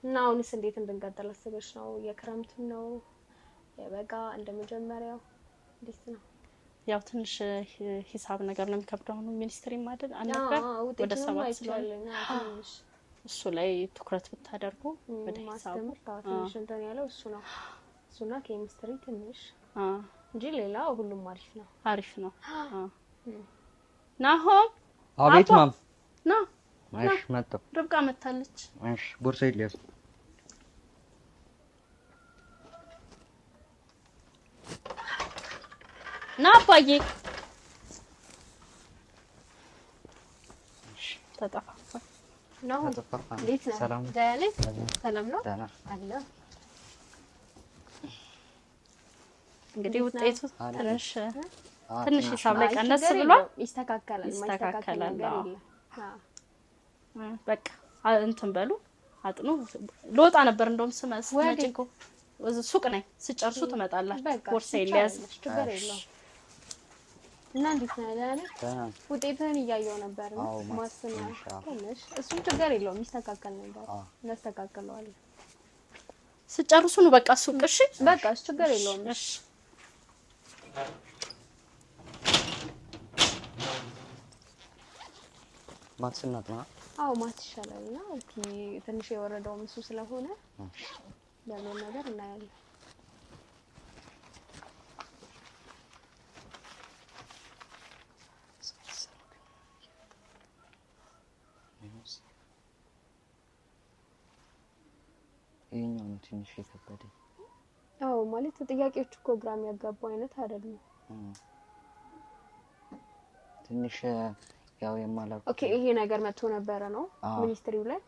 እና አሁንስ እንዴት እንድንቀጥል አስበሽ ነው? የክረምት ነው የበጋ እንደመጀመሪያው እንዴት ነው? ያው ትንሽ ሂሳብ ነገር ነው የሚከብደው። ነው ሚኒስትሪ ማደል አነበር ወደ 7 ስለሆነ እሱ ላይ ትኩረት ብታደርጉ ወደ ሂሳብ ትንሽ እንትን ያለው እሱ ነው። እሱና ኬሚስትሪ ትንሽ እንጂ ሌላው ሁሉም አሪፍ ነው። ናሆም አቤት ማም ና ማሽ መጣ። ርብቃ መታለች። እሺ ቦርሳዬ ልያዝ። ና አባዬ ተጠፋፋ ነው። እንዴት ነህ? ሰላም ነው አለ። እንግዲህ ውጤቱ ትንሽ ሂሳብ ላይ ቀነስ ብሏል። ይስተካከላል። በቃ እንትን በሉ አጥኑ። ልወጣ ነበር እንደውም ስመጭንኮ ሱቅ ነኝ። ስጨርሱ ትመጣላችሁ። ቦርሳዬን ልያዝ። ችግር የለውም። እና እንዴት ነህ? ደህና ነህ? ውጤትህን እያየሁ ነበር ነው ማስና ትንሽ እሱም ችግር የለውም። ይስተካከል ነበር። እናስተካክለዋለን። ስጨርሱ ነው በቃ ሱቅ። እሺ በቃ ችግር የለውም። እሺ ማትስናት ነው? አዎ ማት ይሻላልና ትንሽ የወረደው እሱ ስለሆነ ያለው ነገር እናያለን። ይሄኛው ነው ትንሽ የከበደኝ። አዎ ማለት ጥያቄዎች እኮ ግራ የሚያጋቡ አይነት አይደለም። ትንሽ ያው የማላውቅ ኦኬ ይሄ ነገር መጥቶ ነበረ ነው ሚኒስትሪው ላይ።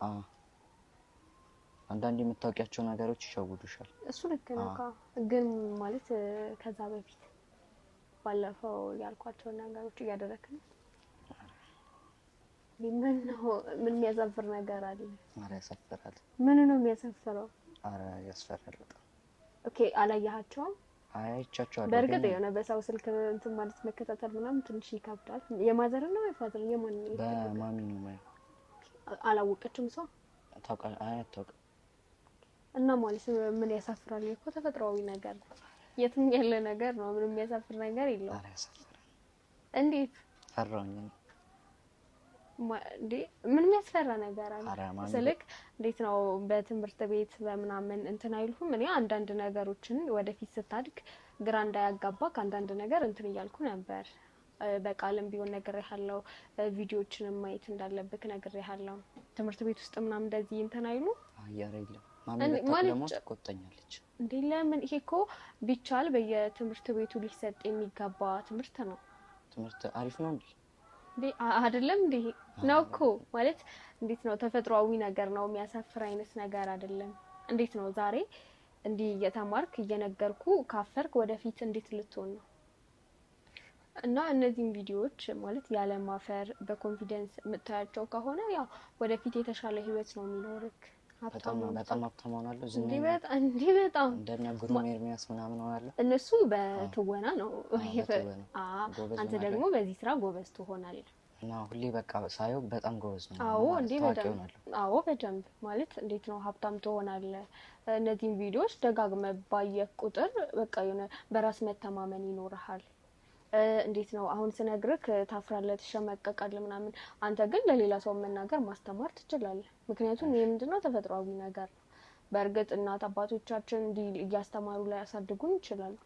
አንዳንድ የምታውቂያቸው ነገሮች ይሸውዱሻል። እሱ ልክ ነው። ግን ማለት ከዛ በፊት ባለፈው ያልኳቸው ነገሮች እያደረክ ነው። ምን የሚያሳፍር ነገር አለ? አረ ያሳፍራል። ምን ነው የሚያሳፍረው? አረ ያስፈራል በጣም። ኦኬ አላየሃቸውም? አይቻቸዋለሁ። በእርግጥ የሆነ በሰው ስልክ እንትን ማለት መከታተል ምናምን ትንሽ ይከብዳል። የማዘር ነው የፋዘር የማን ነው? በማሚ ነው ማለት። አላወቀችም ሰው ታውቃለህ? አታውቅም። እና ማለት ምን ያሳፍራል? እኮ ተፈጥሯዊ ነገር የትም ያለ ነገር ነው። ምንም የሚያሳፍር ነገር የለውም። አረ ያሳፍራል። እንዴት ፈራሁኝ እንዴ? ምን የሚያስፈራ ነገር አለ? ስልክ እንዴት ነው በትምህርት ቤት በምናምን እንትን አይልኩም። እኔ አንዳንድ ነገሮችን ወደፊት ስታድግ ግራ እንዳያጋባ ከአንዳንድ ነገር እንትን እያልኩ ነበር። በቃልም ቢሆን ነግሬሃለሁ። ቪዲዮዎችንም ማየት እንዳለብህ ነግሬሃለሁ። ትምህርት ቤት ውስጥ ምናምን እንደዚህ እንትን አይሉ አያረይለ ማሚ ደግሞ ተቆጣኛለች። እንዴ ለምን? ይሄ እኮ ቢቻል በየትምህርት ቤቱ ሊሰጥ የሚገባ ትምህርት ነው። ትምህርት አሪፍ ነው እንዴ? አይደለም እንዴ? ነው እኮ ማለት እንዴት ነው ተፈጥሯዊ ነገር ነው። የሚያሳፍር አይነት ነገር አይደለም። እንዴት ነው ዛሬ እንዲህ እየተማርክ እየነገርኩ ካፈርክ ወደፊት እንዴት ልትሆን ነው? እና እነዚህን ቪዲዮዎች ማለት ያለ ማፈር በኮንፊደንስ የምታያቸው ከሆነ ያው ወደፊት የተሻለ ህይወት ነው የሚኖርክ። በጣም ሀብታም ሆናለሁ። እንዴ በጣም እንደነ ግሩም ኤርሚያስ ምናምን ሆናለሁ። እነሱ በትወና ነው። አንተ ደግሞ በዚህ ስራ ጎበዝ ትሆናለህ። እና ሁሌ በቃ ሳየው በጣም ጎበዝ ነው። አዎ እንዴ በደንብ ማለት እንዴት ነው ሀብታም ትሆናለህ። እነዚህን ቪዲዮዎች ደጋግመህ ባየህ ቁጥር በቃ የሆነ በራስ መተማመን ይኖርሃል። እንዴት ነው አሁን ስነግርህ ታፍራለህ፣ ትሸመቀቃለህ ምናምን። አንተ ግን ለሌላ ሰው መናገር ማስተማር ትችላለህ። ምክንያቱም ይሄ ምንድነው ተፈጥሯዊ ነገር ነው። በእርግጥ እናት አባቶቻችን እንዲህ እያስተማሩ ላይ ያሳድጉን ይችላሉ።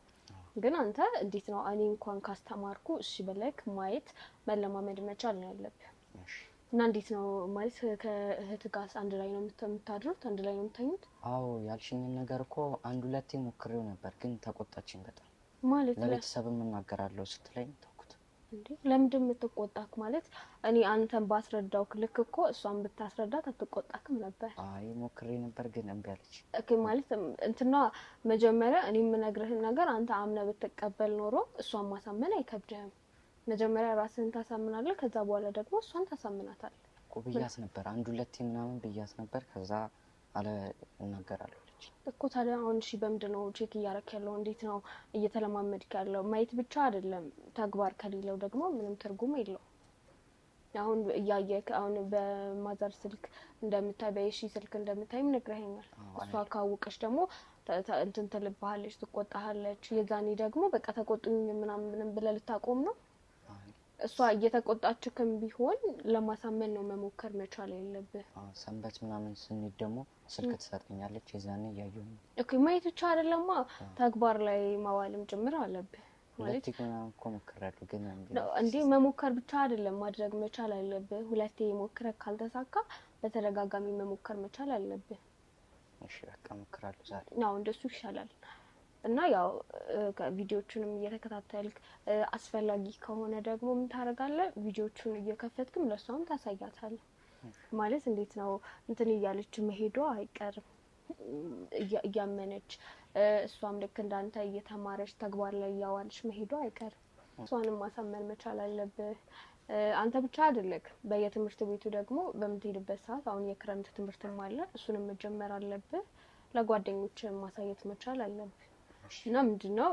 ግን አንተ እንዴት ነው እኔ እንኳን ካስተማርኩ እሺ በለክ ማየት መለማመድ መቻል ነው ያለብህ። እና እንዴት ነው ማለት ከእህት ጋር አንድ ላይ ነው የምታድሩት? አንድ ላይ ነው የምትተኙት? አዎ ያልሽኝን ነገር እኮ አንድ ሁለቴ ሞክሬው ነበር፣ ግን ተቆጣችኝ በጣም ማለት ለቤተሰብም እናገራለሁ ስትለኝ ተውኩት። እንዴ ለምንድን የምትቆጣክ? ማለት እኔ አንተን ባስረዳው ልክ እኮ እሷን ብታስረዳት አትቆጣክም ነበር? አይ ሞክሬ ነበር ግን እምቢ አለች። ኦኬ ማለት እንትና መጀመሪያ እኔ የምነግርህን ነገር አንተ አምነህ ብትቀበል ኖሮ እሷን ማሳመን አይከብድህም። መጀመሪያ ራስህን ታሳምናለህ፣ ከዛ በኋላ ደግሞ እሷን ታሳምናታለህ እኮ ብያስ ነበር። አንድ ሁለቴ ምናምን ብያስ ነበር። ከዛ አለ እናገራለሁ እኮ። ታዲያ አሁን እሺ በምንድን ነው ቼክ እያደረክ ያለው? እንዴት ነው እየተለማመድክ ያለው? ማየት ብቻ አይደለም፣ ተግባር ከሌለው ደግሞ ምንም ትርጉም የለው። አሁን እያየክ አሁን በማዘር ስልክ እንደምታይ በሺ ስልክ እንደምታይም ነግረኸኛል። እሷ ካወቀች ደግሞ እንትን ትልብሃለች፣ ትቆጣሃለች። የዛኔ ደግሞ በቃ ተቆጡኝ ምናምን ብለህ ልታቆም ነው? እሷ እየተቆጣችክም ቢሆን ለማሳመን ነው መሞከር መቻል ያለብህ። ሰንበት ምናምን ስንሄድ ደግሞ ስልክ ትሰጠኛለች። የዛኔ እያየሁ ነው። ኦኬ ማየት ብቻ አይደለማ ተግባር ላይ ማዋልም ጭምር አለብህ። ማለት ምናምን እኮ ሞክራለሁ ግን እንዴ መሞከር ብቻ አይደለም ማድረግ መቻል አለብህ። ሁለቴ ሞክረህ ካልተሳካ በተደጋጋሚ መሞከር መቻል አለብህ። እሺ በቃ ሞክራለሁ ዛሬ። ነው እንደሱ ይሻላል። እና ያው ቪዲዮቹንም እየተከታተልክ አስፈላጊ ከሆነ ደግሞ ምን ታደርጋለህ? ቪዲዮቹን እየከፈትክም ለሷም ታሳያታለህ። ማለት እንዴት ነው እንትን እያለች መሄዷ አይቀርም። እያመነች እሷም ልክ እንዳንተ እየተማረች ተግባር ላይ እያዋለች መሄዷ አይቀርም። እሷንም ማሳመን መቻል አለብህ። አንተ ብቻ አይደለክ፣ በየትምህርት ቤቱ ደግሞ በምትሄድበት ሰዓት አሁን የክረምት ትምህርትም አለ፣ እሱንም መጀመር አለብህ። ለጓደኞች ማሳየት መቻል አለብህ። እና ምንድነው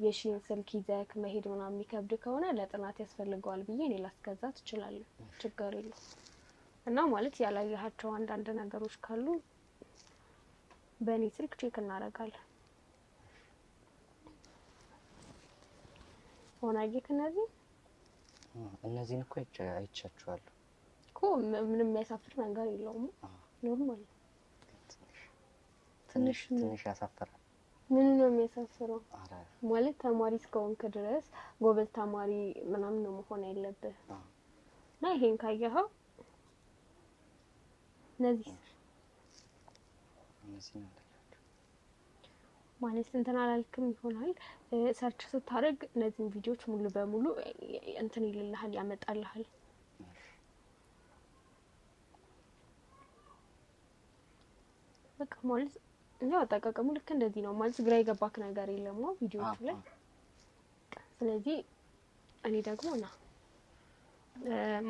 የሺን ስልክ ይዘክ መሄድ ምናምን የሚከብድ ከሆነ ለጥናት ያስፈልገዋል ብዬ እኔ ላስገዛት እችላለሁ፣ ችግር የለም። እና ማለት ያላየሃቸው አንዳንድ ነገሮች ካሉ በእኔ ስልክ ቼክ እናደርጋለን። ሆናዬ እነዚህን እኮ አይቻችኋለሁ እኮ ምንም የሚያሳፍር ነገር የለውም። ኖርማል ትንሽ ያሳፍራል። ምን ነው የሚያሳፍረው? ማለት ተማሪ እስከሆንክ ድረስ ጎበዝ ተማሪ ምናምን ነው መሆን ያለብህ። እና ይሄን ካየኸው እነዚህ ማለት እንትን አላልክም ይሆናል። ሰርች ስታደርግ እነዚህን ቪዲዮዎች ሙሉ በሙሉ እንትን ይልልሃል፣ ያመጣልሃል። በቃ ማለት ነው አጠቃቀሙ ልክ እንደዚህ ነው። ማለት ግራ የገባክ ነገር የለም ቪዲዮዎቹ ላይ። ስለዚህ እኔ ደግሞ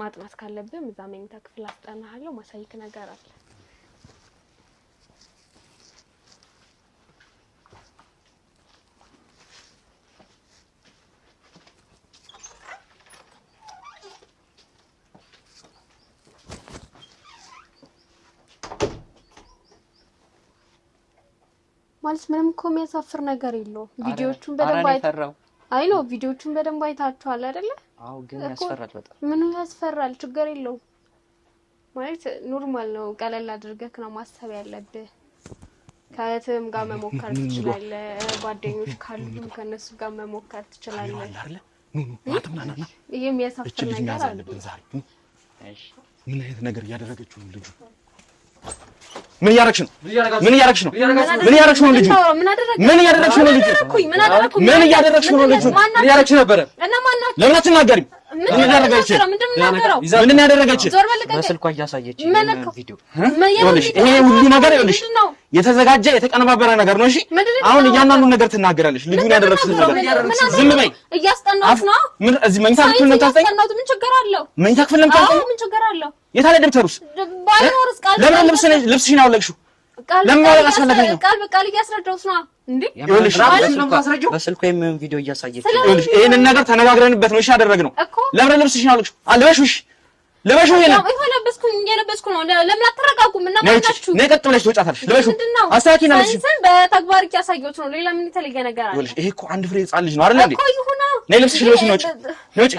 ማጥናት ካለብህ እዛ መኝታ ክፍል አስጠናሃለሁ፣ ማሳይክ ነገር አለ። ማለት ምንም እኮ የሚያሳፍር ነገር የለውም። ቪዲዮቹን በደንብ ቪዲዮቹን በደንብ አይታችኋል አይደለ? አዎ ግን ያስፈራል በጣም። ምን ያስፈራል? ችግር የለውም። ማለት ኖርማል ነው። ቀለል አድርገህ ነው ማሰብ ያለብህ። ከእህትም ጋር መሞከር ትችላለህ። ጓደኞች ካሉ ከነሱ ጋር መሞከር ትችላለህ። ይሄ የሚያሳፍር ነገር አይደለም። እሺ ምን አይነት ነገር እያደረገችው ነው ልጁ? ምን እያደረግሽ ነው? ምን እያደረግሽ ነው? ምን እያደረግሽ ነው ልጁ? ምን እያደረግሽ ነው ልጁ? ምን እያደረግሽ ነው ልጁ? ምን እያደረግሽ ነበረ? ለምን አትናገሪም? ምን ያደረገች? ምን ያደረገች? በስልኳ እያሳየች ቪዲዮ ይሄ ሁሉ ነገር ይኸውልሽ የተዘጋጀ የተቀነባበረ ነገር ነው። እሺ አሁን እያንዳንዱ ነገር ትናገራለሽ። ልጁን ያደረግሽ ነገር ዝም በይ። እያስጠናሁት ነው። ምን እዚህ መኝታ ክፍል ነው የምታስጠኝ? ምን ችግር አለው? መኝታ ክፍል ነው የምታስጠኝ? ምን ችግር አለው? የታለ ደብተሩስ? ባይኖርስ ቃል ለምን ልብስሽን አወለቅሽው? ለምን ማወለቅ አስፈለገኝ ነው? ቃል በቃል እያስረዳሁት ነው እንዴ? ይኸውልሽ በስልኳ የሚሆን ቪዲዮ እያሳየች ይኸውልሽ ይሄንን ነገር ተነጋግረንበት ነው እሺ ያደረግነው። ለምን ልብስሽን አወለቅሽው? አልበሽውሽ ለበሽው ይሄን እየለበስኩ ነው። ለምን አትረጋጉም? እና ማናችሁ ነይ ቀጥ ብለሽ ትወጫታለሽ። ለበሽው አስተካኪና ልብስሽን በተግባር እያሳየሁት ነው። ሌላ ምን የተለየ ነገር አለ? ይኸውልሽ ይሄ እኮ አንድ ፍሬ ህፃን ልጅ ነው አይደል እንዴ? እኮ ይሁና። ነይ ልብስሽን ልበሽ ነው።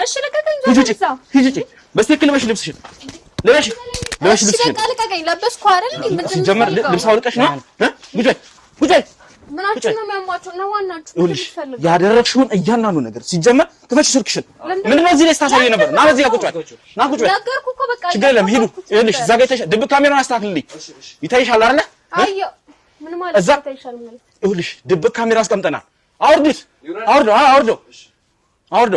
እሺ ለቀቀኝ። ሂጂ በስትክክል ልበሽ ልብስሽን ልበሽ ልብስሽን ለቀቀኝ። ለበስኩ አይደል እንዴ? ምንድነው ጀመር ልብስ አውልቀሽ ነው ጉዳይ ምናችሁ ነው የሚያሟቸው? ነው ዋናችሁ ትፈልጉ ያደረግሽውን እያንዳንዱ ነገር ሲጀመር ክፈች ስልክሽን። ምንድነው እዚህ ላይ ስታሳየው ነበር? ና በዚህ ጋር ቁጭ በል ነገርኩ እኮ በቃ ችግር የለም ሂዱ። ይኸውልሽ እዛ ጋር ይታይሻል። ድብቅ ካሜራውን አስተካክልልኝ። ይታይሻል አይደለ? አዮ ምን ማለት እዛ ይታይሻል ማለት ይኸውልሽ ድብቅ ካሜራ አስቀምጠናል። አውርዱት። አውርዶ